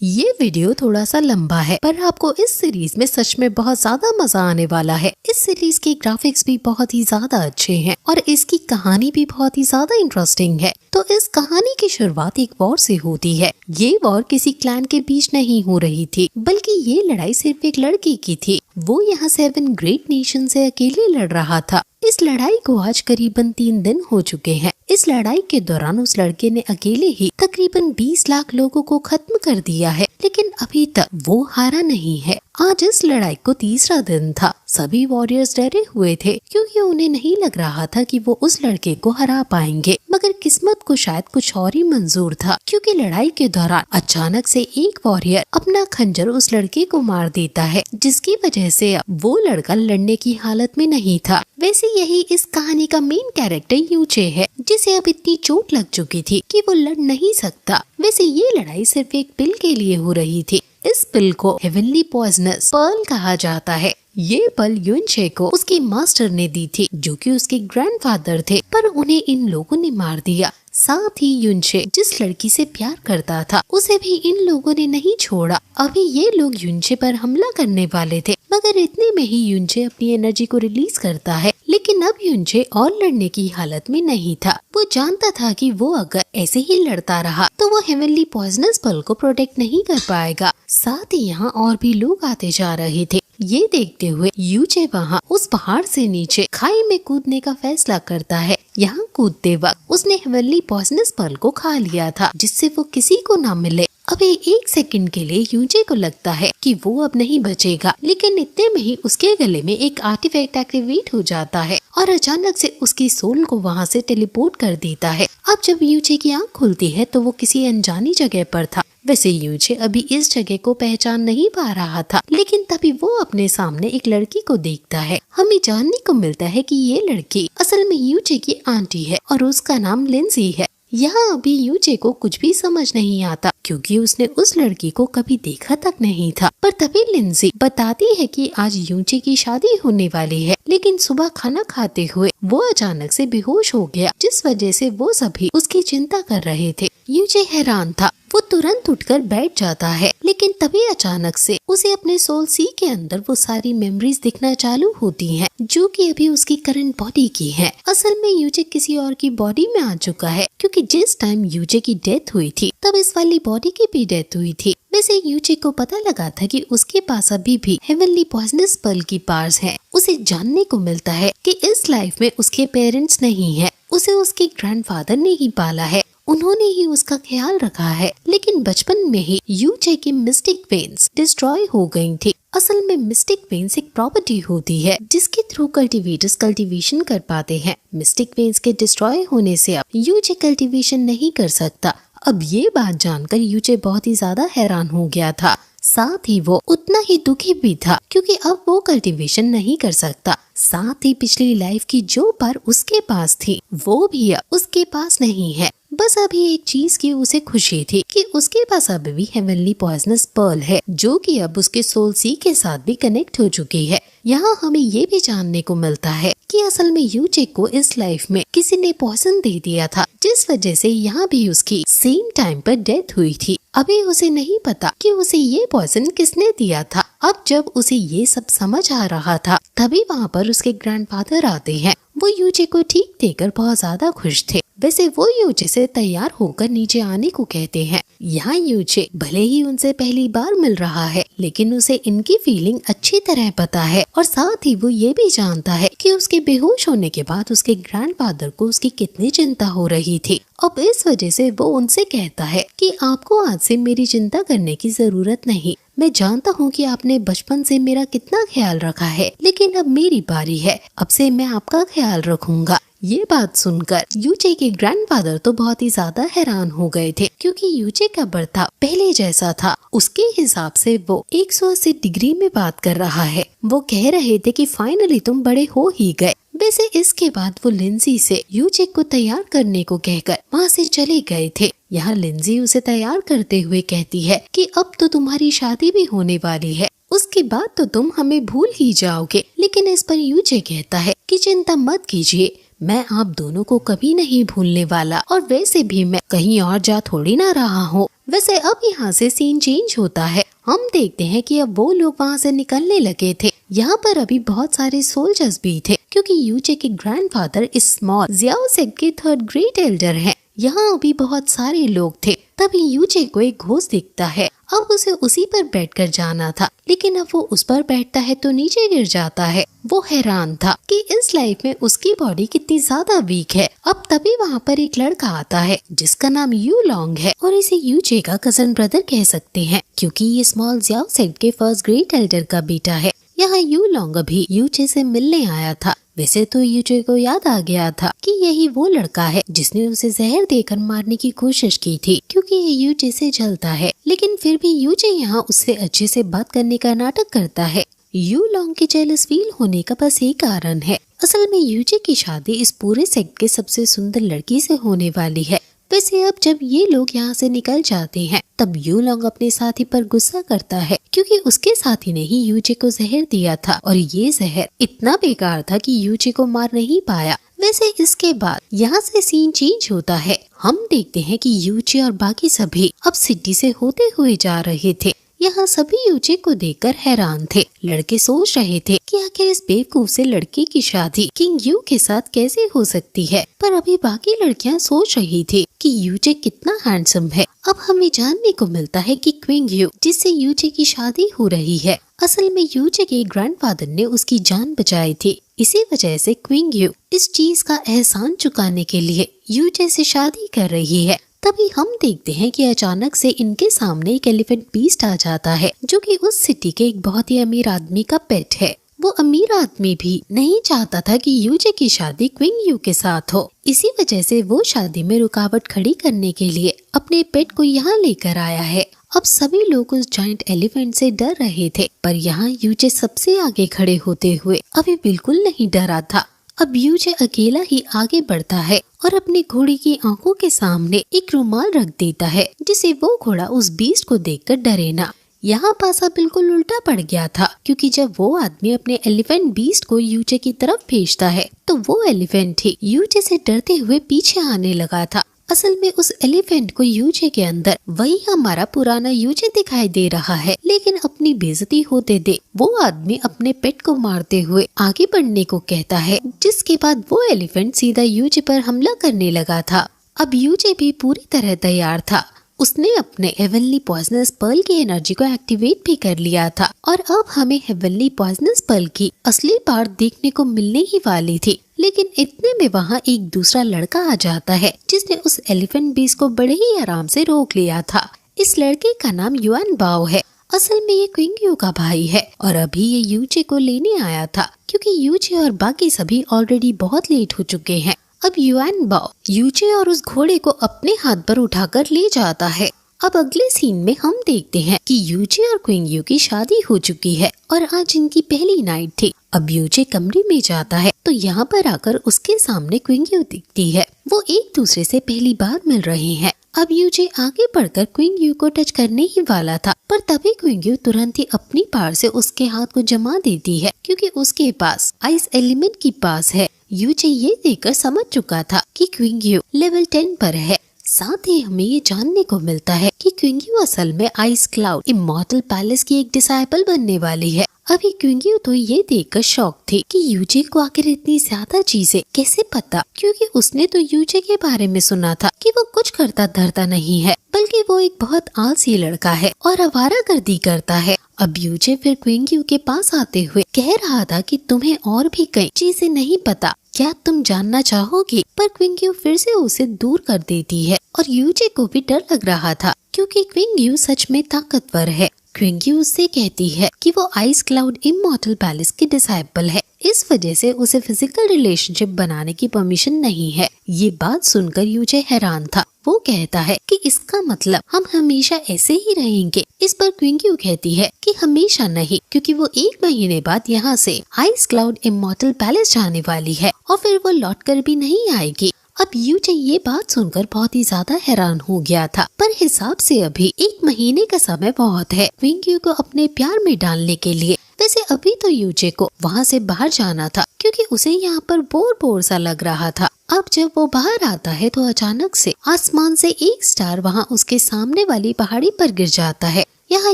ये वीडियो थोड़ा सा लंबा है पर आपको इस सीरीज में सच में बहुत ज्यादा मजा आने वाला है। इस सीरीज के ग्राफिक्स भी बहुत ही ज्यादा अच्छे हैं और इसकी कहानी भी बहुत ही ज्यादा इंटरेस्टिंग है। तो इस कहानी की शुरुआत एक वॉर से होती है। ये वॉर किसी क्लैन के बीच नहीं हो रही थी, बल्कि ये लड़ाई सिर्फ एक लड़के की थी। वो यहाँ 7 ग्रेट नेशन से अकेले लड़ रहा था। इस लड़ाई को आज करीबन 3 दिन हो चुके हैं। इस लड़ाई के दौरान उस लड़के ने अकेले ही तकरीबन 20 लाख लोगों को खत्म कर दिया है, लेकिन अभी तक वो हारा नहीं है। आज इस लड़ाई को तीसरा दिन था। सभी वॉरियर्स डरे हुए थे क्योंकि उन्हें नहीं लग रहा था कि वो उस लड़के को हरा पाएंगे, मगर किस्मत को शायद कुछ और ही मंजूर था, क्योंकि लड़ाई के दौरान अचानक से एक वॉरियर अपना खंजर उस लड़के को मार देता है, जिसकी वजह से अब वो लड़का लड़ने की हालत में नहीं था। वैसे यही इस कहानी का मेन कैरेक्टर यूचे है, जिसे अब इतनी चोट लग चुकी थी कि वो लड़ नहीं सकता। वैसे ये लड़ाई सिर्फ एक पिल के लिए हो रही थी। इस पिल को हेवनली पॉइजनस पर्ल कहा जाता है। ये पल यूनचे को उसके मास्टर ने दी थी, जो कि उसके ग्रैंडफादर थे, पर उन्हें इन लोगों ने मार दिया। साथ ही यूनचे जिस लड़की से प्यार करता था, उसे भी इन लोगों ने नहीं छोड़ा। अभी ये लोग यूनचे पर हमला करने वाले थे, मगर इतने में ही यूनचे अपनी एनर्जी को रिलीज करता है। लेकिन अब यूनचे और लड़ने की हालत में नहीं था। वो जानता था कि वो अगर ऐसे ही लड़ता रहा तो वो हेवनली पॉइजनस पर्ल को प्रोटेक्ट नहीं कर पाएगा। साथ ही यहाँ और भी लोग आते जा रहे थे। ये देखते हुए यूचे वहाँ उस पहाड़ से नीचे खाई में कूदने का फैसला करता है। यहाँ कूदते वक्त उसने हेवनली पॉइजनस पर्ल को खा लिया था, जिससे वो किसी को ना मिले। अभी 1 सेकंड के लिए यूचे को लगता है कि वो अब नहीं बचेगा, लेकिन इतने में ही उसके गले में एक आर्टिफैक्ट एक्टिवेट हो जाता है और अचानक से उसकी सोल को वहाँ से टेलीपोर्ट कर देता है। अब जब यूचे की आंख खुलती है तो वो किसी अनजानी जगह पर था। वैसे यूचे अभी इस जगह को पहचान नहीं पा रहा था, लेकिन तभी वो अपने सामने एक लड़की को देखता है। हमें जानने को मिलता है कि ये लड़की असल में यूचे की आंटी है और उसका नाम लिंजी है। यहाँ अभी यूचे को कुछ भी समझ नहीं आता, क्योंकि उसने उस लड़की को कभी देखा तक नहीं था। पर तभी लिंजी बताती है कि आज यूचे की शादी होने वाली है, लेकिन सुबह खाना खाते हुए वो अचानक से बेहोश हो गया, जिस वजह से वो सभी उसकी चिंता कर रहे थे। यूचे हैरान था। वो तुरंत उठकर बैठ जाता है, लेकिन तभी अचानक से उसे अपने सोल सी के अंदर वो सारी मेमोरीज दिखना चालू होती हैं, जो कि अभी उसकी करंट बॉडी की हैं। असल में यूचे किसी और की बॉडी में आ चुका है, क्योंकि जिस टाइम यूचे की डेथ हुई थी तब इस वाली बॉडी की भी डेथ हुई थी। वैसे यूचे को पता लगा था कि उसके पास अभी भी हेवनली पॉइजनस पर्ल की पावर्स हैं। उसे जानने को मिलता है कि इस लाइफ में उसके पेरेंट्स नहीं है, उसे उसके ग्रैंडफादर ने ही पाला है, उन्होंने ही उसका ख्याल रखा है। लेकिन बचपन में ही यूचे की मिस्टिक वेन्स डिस्ट्रॉय हो गई थी। असल में मिस्टिक वेन्स एक प्रॉपर्टी होती है जिसके थ्रू कल्टीवेटर्स कल्टीवेशन कर पाते हैं। मिस्टिक वेन्स के डिस्ट्रॉय होने से अब यूचे कल्टीवेशन नहीं कर सकता। अब ये बात जानकर यूचे बहुत ही ज्यादा हैरान हो गया था। साथ ही वो उतना ही दुखी भी था, क्योंकि अब वो कल्टीवेशन नहीं कर सकता। साथ ही पिछली लाइफ की जो पावर उसके पास थी वो भी अब उसके पास नहीं है। बस अभी एक चीज की उसे खुशी थी कि उसके पास अभी भी हेवनली पॉइजनस पर्ल है, जो कि अब उसके सोल सी के साथ भी कनेक्ट हो चुकी है। यहाँ हमें ये भी जानने को मिलता है कि असल में यूचे को इस लाइफ में किसी ने पॉइजन दे दिया था, जिस वजह से यहाँ भी उसकी सेम टाइम पर डेथ हुई थी। अभी उसे नहीं पता कि उसे ये पॉइजन किसने दिया था। अब जब उसे ये सब समझ आ रहा था, तभी वहाँ पर उसके ग्रैंडफादर आते हैं। वो यूचे को ठीक देखकर बहुत ज्यादा खुश थे। वैसे वो यूचे से तैयार होकर नीचे आने को कहते हैं। यहाँ यूचे भले ही उनसे पहली बार मिल रहा है, लेकिन उसे इनकी फीलिंग अच्छी तरह पता है और साथ ही वो ये भी जानता है कि उसके बेहोश होने के बाद उसके ग्रैंडफादर को उसकी कितनी चिंता हो रही थी। अब इस वजह से वो उनसे कहता है कि आपको आज से मेरी चिंता करने की जरूरत नहीं। मैं जानता हूँ कि आपने बचपन से मेरा कितना ख्याल रखा है, लेकिन अब मेरी बारी है, अब से मैं आपका ख्याल रखूंगा। ये बात सुनकर यूचे के ग्रैंडफादर तो बहुत ही ज्यादा हैरान हो गए थे, क्योंकि यूचे का बर्ताव पहले जैसा था। उसके हिसाब से वो 180 डिग्री में बात कर रहा है। वो कह रहे थे कि फाइनली तुम बड़े हो ही गए। वैसे इसके बाद वो लिंजी से यूचे को तैयार करने को कहकर वहाँ से चले गए थे। यहाँ लिंजी उसे तैयार करते हुए कहती है कि अब तो तुम्हारी शादी भी होने वाली है, उसके बाद तो तुम हमें भूल ही जाओगे। लेकिन इस पर यूचे कहता है कि चिंता मत कीजिए, मैं आप दोनों को कभी नहीं भूलने वाला, और वैसे भी मैं कहीं और जा थोड़ी ना रहा हूँ। वैसे अब यहाँ से सीन चेंज होता है। हम देखते हैं कि अब वो लोग वहाँ से निकलने लगे थे। यहाँ पर अभी बहुत सारे सोल्जर्स भी थे, क्योंकि यूचे के ग्रैंडफादर इस स्मॉल जियाओ सेट के 3rd ग्रेट एल्डर हैं। यहाँ अभी बहुत सारे लोग थे। तभी यूचे को एक घोस्ट दिखता है। अब उसे उसी पर बैठकर जाना था, लेकिन अब वो उस पर बैठता है तो नीचे गिर जाता है। वो हैरान था कि इस लाइफ में उसकी बॉडी कितनी ज्यादा वीक है। अब तभी वहाँ पर एक लड़का आता है जिसका नाम यू लॉन्ग है, और इसे यूचे का कजन ब्रदर कह सकते हैं, क्योंकि ये स्मॉल जियाओ सेट के 1st ग्रेट एल्डर का बेटा है। यहाँ यू लॉन्ग अभी यूचे से मिलने आया था। वैसे तो यूचे को याद आ गया था कि यही वो लड़का है जिसने उसे जहर देकर मारने की कोशिश की थी, क्योंकि ये यूचे से जलता है। लेकिन फिर भी यूचे यहाँ उससे अच्छे से बात करने का नाटक करता है। यू लॉन्ग के जेलस फील होने का बस एक कारण है। असल में यूचे की शादी इस पूरे सेक्ट के सबसे सुंदर लड़की से होने वाली है। वैसे अब जब ये लोग यहाँ से निकल जाते हैं, तब यू लॉन्ग अपने साथी पर गुस्सा करता है, क्योंकि उसके साथी ने ही यूचे को जहर दिया था, और ये जहर इतना बेकार था कि यूचे को मार नहीं पाया। वैसे इसके बाद यहाँ से सीन चेंज होता है। हम देखते हैं कि यूचे और बाकी सभी अब सिटी से होते हुए जा रहे थे। यहाँ सभी यूचे को देखकर हैरान थे। लड़के सोच रहे थे कि आखिर इस बेवकूफ से लड़के की शादी किंग यू के साथ कैसे हो सकती है, पर अभी बाकी लड़कियां सोच रही थी कि यूचे कितना हैंडसम है। अब हमें जानने को मिलता है कि क्विंग यू जिससे यूचे की शादी हो रही है, असल में यूचे के ग्रैंडफादर ने उसकी जान बचाई थी। इसी वजह से क्विंग यू इस चीज का एहसान चुकाने के लिए यूचे से शादी कर रही है। तभी हम देखते हैं कि अचानक से इनके सामने एक एलिफेंट बीस्ट आ जाता है, जो कि उस सिटी के एक बहुत ही अमीर आदमी का पेट है। वो अमीर आदमी भी नहीं चाहता था कि यूचे की शादी क्विंग यू के साथ हो। इसी वजह से वो शादी में रुकावट खड़ी करने के लिए अपने पेट को यहाँ लेकर आया है। अब सभी लोग उस जायंट एलिफेंट से डर रहे थे, पर यहाँ यूचे सबसे आगे खड़े होते हुए अभी बिल्कुल नहीं डरा था। अब यूचे अकेला ही आगे बढ़ता है और अपने घोड़े की आंखों के सामने एक रुमाल रख देता है, जिसे वो घोड़ा उस बीस्ट को देखकर डरे ना। यहाँ पासा बिल्कुल उल्टा पड़ गया था, क्योंकि जब वो आदमी अपने एलिफेंट बीस्ट को यूचे की तरफ भेजता है, तो वो एलिफेंट ही यूचे से डरते हुए पीछे आने लगा था। असल में उस एलिफेंट को यूचे के अंदर वही हमारा पुराना यूचे दिखाई दे रहा है, लेकिन अपनी बेइज्जती होते दे वो आदमी अपने पेट को मारते हुए आगे बढ़ने को कहता है, जिसके बाद वो एलिफेंट सीधा यूचे पर हमला करने लगा था। अब यूचे भी पूरी तरह तैयार था। उसने अपने हेवनली पॉइजनस पर्ल की एनर्जी को एक्टिवेट भी कर लिया था, और अब हमें हेवनली पॉइजनस पर्ल की असली पार्ट देखने को मिलने ही वाली थी। लेकिन इतने में वहाँ एक दूसरा लड़का आ जाता है, जिसने उस एलिफेंट बीस्ट को बड़े ही आराम से रोक लिया था। इस लड़के का नाम युआन बाओ है। असल में ये क्विंग यू का भाई है, और अभी ये यूचे को लेने आया था, क्योंकि यूचे और बाकी सभी ऑलरेडी बहुत लेट हो चुके हैं। अब युआन बाओ यूचे और उस घोड़े को अपने हाथ पर उठाकर ले जाता है। अब अगले सीन में हम देखते हैं कि यूचे और क्विंग यू की शादी हो चुकी है, और आज इनकी पहली नाइट थी। अब यूचे कमरे में जाता है, तो यहाँ पर आकर उसके सामने क्विंग यू दिखती है। वो एक दूसरे से पहली बार मिल रहे हैं। अब यूचे आगे बढ़कर क्विंग यू को टच करने ही वाला था, पर तभी क्विंग यू तुरंत ही अपनी पावर से उसके हाथ को जमा देती है, क्योंकि उसके पास आइस एलिमेंट की पास है। यूचे ये देखकर समझ चुका था कि क्विंग यू लेवल 10 पर है। साथ ही हमें ये जानने को मिलता है कि क्विंग यू असल में आइस क्लाउड इमॉर्टल पैलेस की एक डिसाइपल बनने वाली है। अभी क्विंग यू तो ये देखकर शॉक थी कि यूचे को आखिर इतनी ज्यादा चीजें कैसे पता, क्योंकि उसने तो यूचे के बारे में सुना था कि वो कुछ करता धरता नहीं है, बल्कि वो एक बहुत आलसी लड़का है और आवारागर्दी करता है। अब यूचे फिर क्विंग यू के पास आते हुए कह रहा था कि तुम्हें और भी कई चीजें नहीं पता, क्या तुम जानना चाहोगे? पर क्विंग यू फिर से उसे दूर कर देती है, और यूचे को भी डर लग रहा था, क्योंकि क्विंग यू सच में ताकतवर है। क्विंग यू उससे कहती है कि वो आइस क्लाउड इमॉर्टल पैलेस की डिसाइपल है, इस वजह से उसे फिजिकल रिलेशनशिप बनाने की परमिशन नहीं है। ये बात सुनकर यूचे हैरान था। वो कहता है कि इसका मतलब हम हमेशा ऐसे ही रहेंगे। इस पर क्विंग यू कहती है कि हमेशा नहीं, क्योंकि वो 1 महीने बाद यहाँ से आइस क्लाउड इमॉर्टल पैलेस जाने वाली है, और फिर वो लौट कर भी नहीं आएगी। अब यूचे ये बात सुनकर बहुत ही ज्यादा हैरान हो गया था, पर हिसाब से अभी 1 महीने का समय बहुत है क्विंग यू को अपने प्यार में डालने के लिए। वैसे अभी तो यूचे को वहाँ से बाहर जाना था क्योंकि उसे यहाँ पर बोर बोर सा लग रहा था। अब जब वो बाहर आता है तो अचानक से आसमान से एक स्टार वहाँ उसके सामने वाली पहाड़ी पर गिर जाता है। यहाँ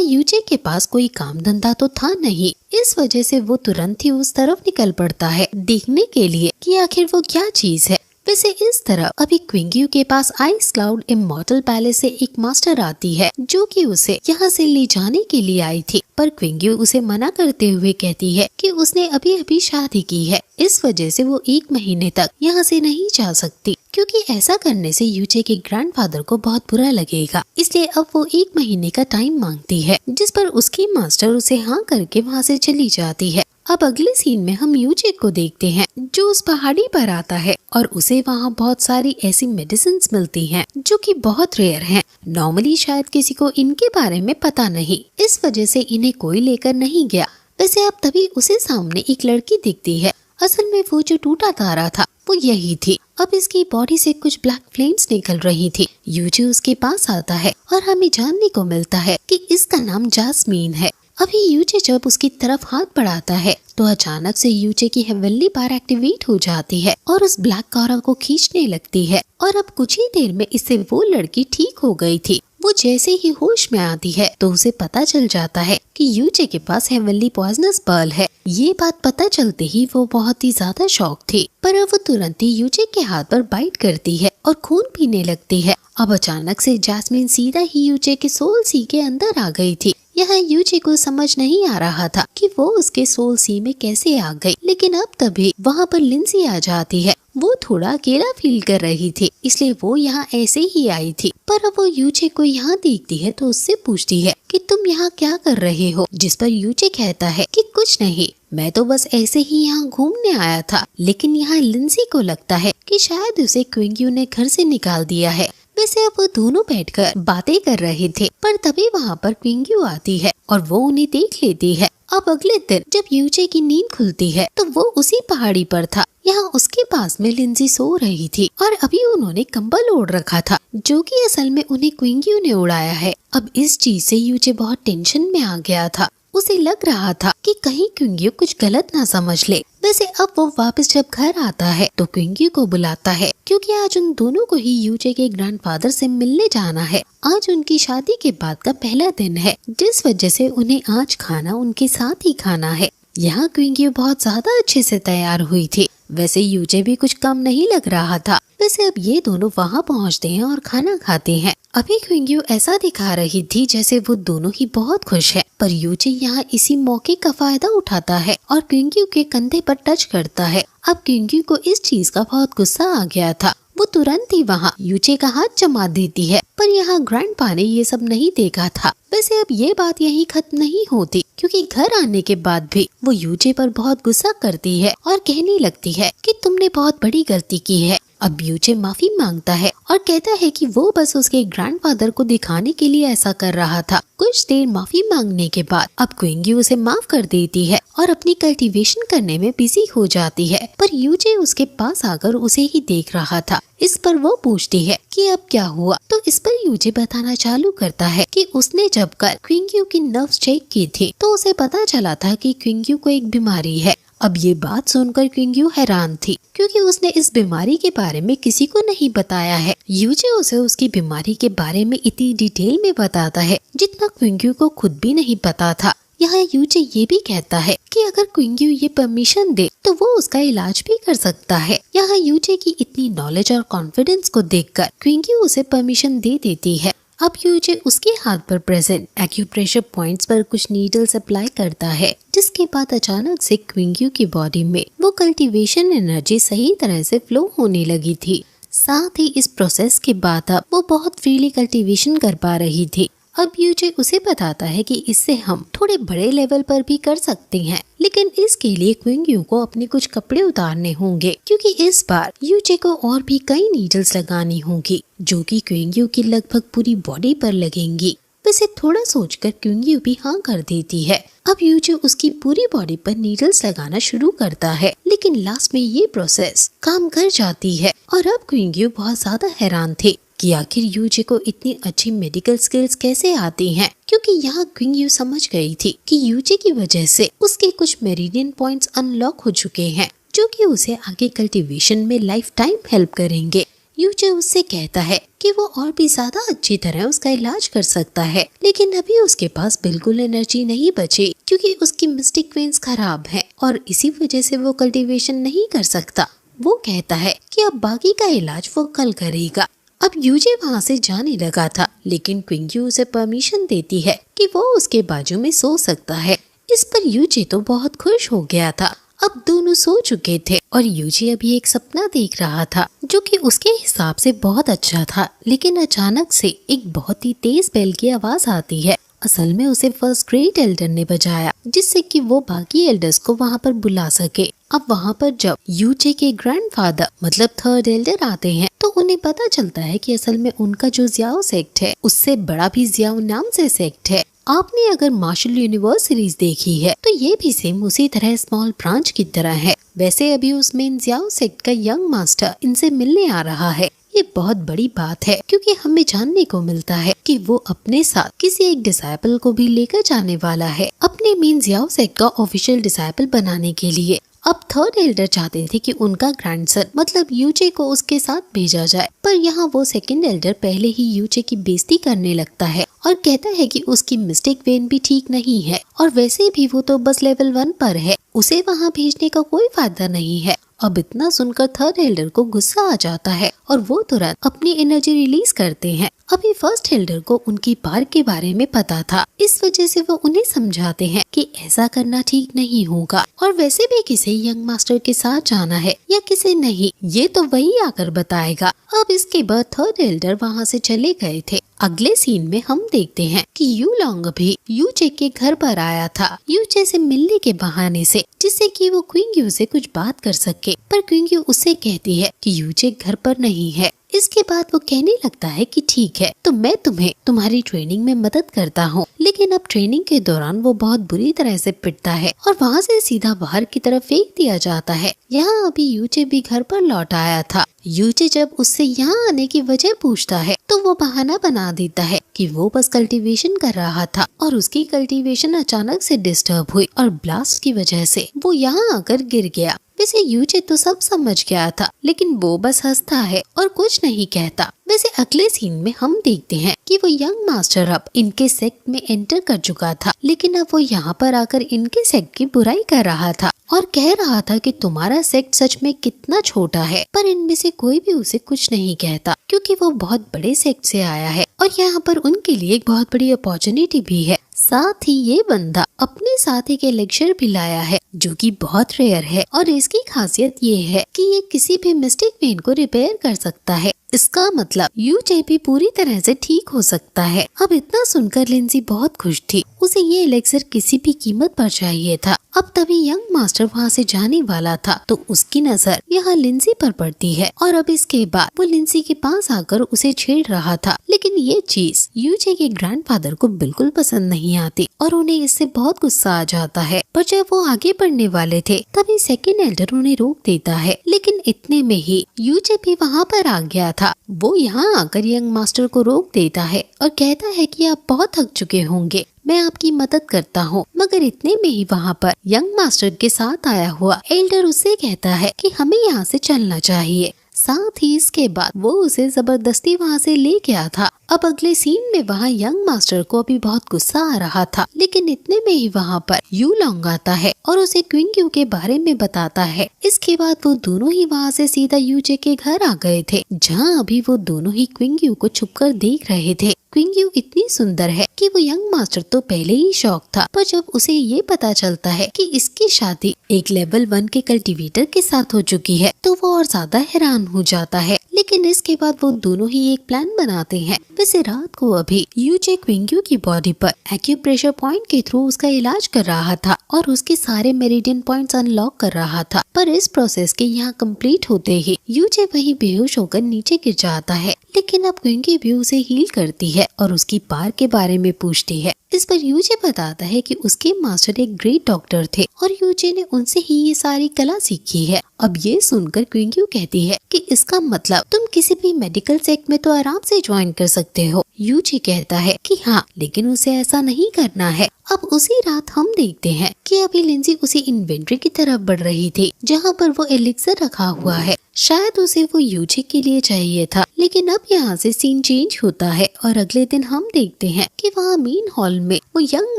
यूचे के पास कोई काम धंधा तो था नहीं, इस वजह से वो तुरंत ही उस तरफ निकल पड़ता है देखने के लिए कि आखिर वो क्या चीज है। वैसे इस तरह अभी क्विंग्यू के पास आइस क्लाउड इमॉर्टल पैलेस से एक मास्टर आती है जो कि उसे यहाँ से ले जाने के लिए आई थी, पर क्विंग्यू उसे मना करते हुए कहती है कि उसने अभी अभी शादी की है, इस वजह से वो 1 महीने तक यहाँ से नहीं जा सकती क्योंकि ऐसा करने से यूचे के ग्रैंडफादर को बहुत बुरा लगेगा। इसलिए अब वो 1 महीने का टाइम मांगती है, जिस पर उसकी मास्टर उसे हाँ करके वहाँ से चली जाती है। अब अगले सीन में हम यूचे को देखते हैं जो उस पहाड़ी पर आता है और उसे वहाँ बहुत सारी ऐसी मेडिसिन मिलती हैं जो कि बहुत रेयर हैं। नॉर्मली शायद किसी को इनके बारे में पता नहीं, इस वजह से इन्हें कोई लेकर नहीं गया। वैसे अब तभी उसे सामने एक लड़की दिखती है, असल में वो जो टूटा तारा था वो यही थी। अब इसकी बॉडी से कुछ ब्लैक फ्लेम्स निकल रही थी। यूचे उसके पास आता है और हमें जानने को मिलता है कि इसका नाम जास्मीन है। अभी यूचे जब उसकी तरफ हाथ बढ़ाता है तो अचानक से यूचे की हेवनली पावर एक्टिवेट हो जाती है और उस ब्लैक कॉरा को खींचने लगती है और अब कुछ ही देर में इससे वो लड़की ठीक हो गई थी। वो जैसे ही होश में आती है तो उसे पता चल जाता है कि यूचे के पास हेवनली पॉइजनस पर्ल है। ये बात पता चलते ही वो बहुत ही ज्यादा शॉक थी, पर अब वो तुरंत ही यूचे के हाथ पर बाइट करती है और खून पीने लगती है। अब अचानक से जैस्मिन सीधा ही यूचे के सोल सी के अंदर आ गई थी। यहाँ यूचे को समझ नहीं आ रहा था कि वो उसके सोल सी में कैसे आ गई, लेकिन अब तभी वहाँ पर लिंसी आ जाती है। वो थोड़ा अकेला फील कर रही थी, इसलिए वो यहाँ ऐसे ही आई थी। पर अब वो यूचे को यहाँ देखती है तो उससे पूछती है कि तुम यहाँ क्या कर रहे हो, जिस पर यूचे कहता है कि कुछ नहीं, मैं तो बस ऐसे ही यहाँ घूमने आया था। लेकिन यहाँ लिंसी को लगता है कि शायद उसे क्विंग्यू ने घर से निकाल दिया है। वैसे अब वो दोनों बैठकर बातें कर रहे थे, पर तभी वहाँ पर क्विंग्यू आती है और वो उन्हें देख लेती है। अब अगले दिन जब यूचे की नींद खुलती है तो वो उसी पहाड़ी पर था। यहाँ उसके पास में लिंसी सो रही थी और अभी उन्होंने कंबल ओढ़ रखा था जो कि असल में उन्हें क्विंग्यू ने उड़ाया है। अब इस चीज से यूचे बहुत टेंशन में आ गया था। उसे लग रहा था कि कहीं क्विंग्यू कुछ गलत ना समझ ले। वैसे अब वो वापस जब घर आता है तो क्विंग्यू को बुलाता है क्योंकि आज उन दोनों को ही यूचे के ग्रैंडफादर से मिलने जाना है। आज उनकी शादी के बाद का पहला दिन है, जिस वजह से उन्हें आज खाना उनके साथ ही खाना है। यहाँ क्विंग्यू बहुत ज्यादा अच्छे से तैयार हुई थी। वैसे यूचे भी कुछ कम नहीं लग रहा था। वैसे अब ये दोनों वहाँ पहुँचते हैं और खाना खाते हैं। अभी क्विंग्यू ऐसा दिखा रही थी जैसे वो दोनों ही बहुत खुश है, पर यूचे यहाँ इसी मौके का फायदा उठाता है और क्विंग्यू के कंधे पर टच करता है। अब क्विंग्यू को इस चीज का बहुत गुस्सा आ गया था। वो तुरंत ही वहाँ यूचे का हाथ जमा देती है, पर यहाँ ग्रैंडपा ने ये सब नहीं देखा था। वैसे अब ये बात यही खत्म नहीं होती क्योंकि घर आने के बाद भी वो यूचे पर बहुत गुस्सा करती है और कहने लगती है कि तुमने बहुत बड़ी गलती की है। अब यूचे माफी मांगता है और कहता है कि वो बस उसके ग्रैंडफादर को दिखाने के लिए ऐसा कर रहा था। कुछ देर माफी मांगने के बाद अब क्विंग्यू उसे माफ कर देती है और अपनी कल्टीवेशन करने में बिजी हो जाती है, पर यूचे उसके पास आकर उसे ही देख रहा था। इस पर वो पूछती है कि अब क्या हुआ, तो इस पर यूचे बताना चालू करता है कि उसने जब कल क्विंग्यू की नर्व्स चेक की थी तो उसे पता चला था कि क्विंग्यू को एक बीमारी है। अब ये बात सुनकर क्विंग्यू हैरान थी क्योंकि उसने इस बीमारी के बारे में किसी को नहीं बताया है। यूचे उसे उसकी बीमारी के बारे में इतनी डिटेल में बताता है जितना क्विंग्यू को खुद भी नहीं पता था। यहाँ यूचे ये भी कहता है कि अगर क्विंग्यू ये परमिशन दे तो वो उसका इलाज भी कर सकता है। यहाँ यूचे की इतनी नॉलेज और कॉन्फिडेंस को देखकर क्विंग्यू उसे परमिशन दे देती है। अब यूचे उसके हाथ पर प्रेजेंट एक्यूप्रेशर पॉइंट्स पर कुछ नीडल्स अप्लाई करता है, जिसके बाद अचानक से क्विंग्यू की बॉडी में वो कल्टीवेशन एनर्जी सही तरह से फ्लो होने लगी थी। साथ ही इस प्रोसेस के बाद अब वो बहुत फ्रीली कल्टीवेशन कर पा रही थी। अब यूचे उसे बताता है कि इससे हम थोड़े बड़े लेवल पर भी कर सकते हैं, लेकिन इसके लिए क्विंग्यू को अपने कुछ कपड़े उतारने होंगे क्योंकि इस बार यूचे को और भी कई नीडल्स लगानी होंगी जो कि क्विंग्यू की लगभग पूरी बॉडी पर लगेंगी। वैसे थोड़ा सोचकर क्विंग्यू भी हाँ कर देती है। अब यूचे उसकी पूरी बॉडी पर नीडल्स लगाना शुरू करता है, लेकिन लास्ट में ये प्रोसेस काम कर जाती है और अब क्विंग्यू बहुत ज्यादा हैरान थे कि आखिर यूजे को इतनी अच्छी मेडिकल स्किल्स कैसे आती हैं, क्योंकि यहाँ क्विंग समझ गई थी कि यूजे की वजह से उसके कुछ मेरिडियन पॉइंट्स अनलॉक हो चुके हैं, जो कि उसे आगे कल्टीवेशन में लाइफ टाइम हेल्प करेंगे। यूजे उससे कहता है कि वो और भी ज्यादा अच्छी तरह उसका इलाज कर सकता है, लेकिन अभी उसके पास बिल्कुल एनर्जी नहीं बची, क्योंकि उसकी मिस्टिक वेन्स खराब हैं और इसी वजह से वो कल्टीवेशन नहीं कर सकता। वो कहता है कि अब बाकी का इलाज वो कल करेगा। अब यूजे वहाँ से जाने लगा था, लेकिन क्विंग्यू उसे परमिशन देती है कि वो उसके बाजू में सो सकता है। इस पर यूजे तो बहुत खुश हो गया था। अब दोनों सो चुके थे और यूजे अभी एक सपना देख रहा था, जो कि उसके हिसाब से बहुत अच्छा था, लेकिन अचानक से एक बहुत ही तेज बेल की आवाज आती है। असल में उसे फर्स्ट ग्रेड एल्डर ने बजाया, जिससे कि वो बाकी एल्डर्स को वहाँ पर बुला सके। अब वहाँ पर जब यूजे के ग्रैंडफादर मतलब थर्ड एल्डर आते हैं, तो उन्हें पता चलता है कि असल में उनका जो जियाओ सेक्ट है, उससे बड़ा भी जियाओ नाम से सेक्ट है। आपने अगर मार्शल यूनिवर्स सीरीज देखी है, तो ये भी सेम उसी तरह स्मॉल ब्रांच की तरह है। वैसे अभी उस मेन जियाओ सेक्ट का यंग मास्टर इनसे मिलने आ रहा है। ये बहुत बड़ी बात है, क्योंकि हमें जानने को मिलता है कि वो अपने साथ किसी एक डिसाइपल को भी लेकर जाने वाला है, अपने मेन जियाओ सेक्ट का ऑफिशियल डिसाइपल बनाने के लिए। अब थर्ड एल्डर चाहते थे कि उनका ग्रैंडसन मतलब यूजे को उसके साथ भेजा जाए, पर यहाँ वो सेकंड एल्डर पहले ही यूजे की बेइज्जती करने लगता है और कहता है कि उसकी मिस्टिक वेन भी ठीक नहीं है, और वैसे भी वो तो बस लेवल 1 पर है, उसे वहाँ भेजने का कोई फायदा नहीं है। अब इतना सुनकर थर्ड एल्डर को गुस्सा आ जाता है और वो तुरंत अपनी एनर्जी रिलीज करते हैं। अभी फर्स्ट एल्डर को उनकी पार्क के बारे में पता था, इस वजह से वो उन्हें समझाते हैं कि ऐसा करना ठीक नहीं होगा, और वैसे भी किसे यंग मास्टर के साथ जाना है या किसे नहीं, ये तो वही आकर बताएगा। अब इसके बाद थर्ड एल्डर वहाँ से चले गए थे। अगले सीन में हम देखते हैं कि यू लॉन्ग भी यूजे के घर पर आया था, यूजे से मिलने के बहाने से, जिससे कि वो क्विंग्यू से कुछ बात कर सके, पर क्विंग्यू उससे कहती है कि यूजे घर पर नहीं है। इसके बाद वो कहने लगता है कि ठीक है, तो मैं तुम्हें तुम्हारी ट्रेनिंग में मदद करता हूँ, लेकिन अब ट्रेनिंग के दौरान वो बहुत बुरी तरह से पिटता है और वहाँ से सीधा बाहर की तरफ फेंक दिया जाता है। यहाँ अभी यूजे भी घर पर लौट आया था। यूजे जब उससे यहाँ आने की वजह पूछता है, तो वो बहाना बना देता है कि वो बस कल्टीवेशन कर रहा था और उसकी कल्टीवेशन अचानक से डिस्टर्ब हुई और ब्लास्ट की वजह से वो यहाँ आकर गिर गया। वैसे यूजे तो सब समझ गया था, लेकिन वो बस हंसता है और कुछ नहीं कहता। वैसे अगले सीन में हम देखते हैं कि वो यंग मास्टर अब इनके सेक्ट में एंटर कर चुका था, लेकिन अब वो यहाँ पर आकर इनके सेक्ट की बुराई कर रहा था और कह रहा था कि तुम्हारा सेक्ट सच में कितना छोटा है, पर इनमें से कोई भी उसे कुछ नहीं कहता, क्योंकि वो बहुत बड़े सेक्ट से आया है और यहाँ पर उनके लिए एक बहुत बड़ी अपॉर्चुनिटी भी है। साथ ही ये बंदा अपने साथ एक एलेक्सर भी लाया है, जो कि बहुत रेयर है, और इसकी खासियत ये है कि ये किसी भी मिस्टेक वेन को रिपेयर कर सकता है। इसका मतलब यूजे भी पूरी तरह से ठीक हो सकता है। अब इतना सुनकर लिंजी बहुत खुश थी, उसे ये एलेक्सर किसी भी कीमत पर चाहिए था। अब तभी यंग मास्टर वहाँ से जाने वाला था, तो उसकी नजर यहाँ लिंजी पर पड़ती है और अब इसके बाद वो लिंजी के पास आकर उसे छेड़ रहा था, लेकिन ये चीज यूजे के ग्रैंडफादर को बिल्कुल पसंद नहीं आती और उन्हें इससे बहुत गुस्सा आ जाता है। पर जब वो आगे बढ़ने वाले थे, तभी सेकंड एल्डर उन्हें रोक देता है, लेकिन इतने में ही यूजे भी वहाँ पर आ गया था। वो यहाँ आकर यंग मास्टर को रोक देता है और कहता है कि आप बहुत थक चुके होंगे, मैं आपकी मदद करता हूँ। मगर इतने में ही वहाँ पर यंग मास्टर के साथ आया हुआ एल्डर उससे कहता है कि हमें यहाँ से चलना चाहिए। साथ ही इसके बाद वो उसे जबरदस्ती वहाँ से ले गया था। अब अगले सीन में वहाँ यंग मास्टर को अभी बहुत गुस्सा आ रहा था, लेकिन इतने में ही वहाँ पर यू लॉन्ग आता है और उसे क्विंग्यू के बारे में बताता है। इसके बाद वो दोनों ही वहाँ से सीधा यूजे के घर आ गए थे, जहाँ अभी वो दोनों ही क्विंग्यू को छुपकर देख रहे थे। क्विंग्यू इतनी सुंदर है कि वो यंग मास्टर तो पहले ही शौक था, पर जब उसे ये पता चलता है कि इसकी शादी एक लेवल 1 के कल्टीवेटर के साथ हो चुकी है, तो वो और ज्यादा हैरान हो जाता है। लेकिन इसके बाद वो दोनों ही एक प्लान बनाते हैं। वैसे रात को अभी यूजे क्विंग्यू की बॉडी पर एक्यूप्रेशर पॉइंट के थ्रू उसका इलाज कर रहा था और उसके सारे मेरिडियन पॉइंट्स अनलॉक कर रहा था, पर इस प्रोसेस के यहाँ कंप्लीट होते ही यूजे वही बेहोश होकर नीचे गिर जाता है। लेकिन अब क्विंग्यू भी उसे हील करती है और उसकी पार के बारे में पूछती है। इस पर यूजे बताता है कि उसके मास्टर एक ग्रेट डॉक्टर थे और यूजे ने उनसे ही ये सारी कला सीखी है। अब ये सुनकर क्विंग्यू कहती है कि इसका मतलब तुम किसी भी मेडिकल सेक्ट में तो आराम से ज्वाइन कर सकते हो। यूजे कहता है कि हाँ, लेकिन उसे ऐसा नहीं करना है। अब उसी रात हम देखते हैं कि अभी लिंजी उसी इन्वेंट्री की तरफ बढ़ रही थी जहाँ पर वो एलिक्सर रखा हुआ है। शायद उसे वो यूजे के लिए चाहिए था, लेकिन अब यहाँ से सीन चेंज होता है और अगले दिन हम देखते हैं कि वहाँ मेन हॉल में वो यंग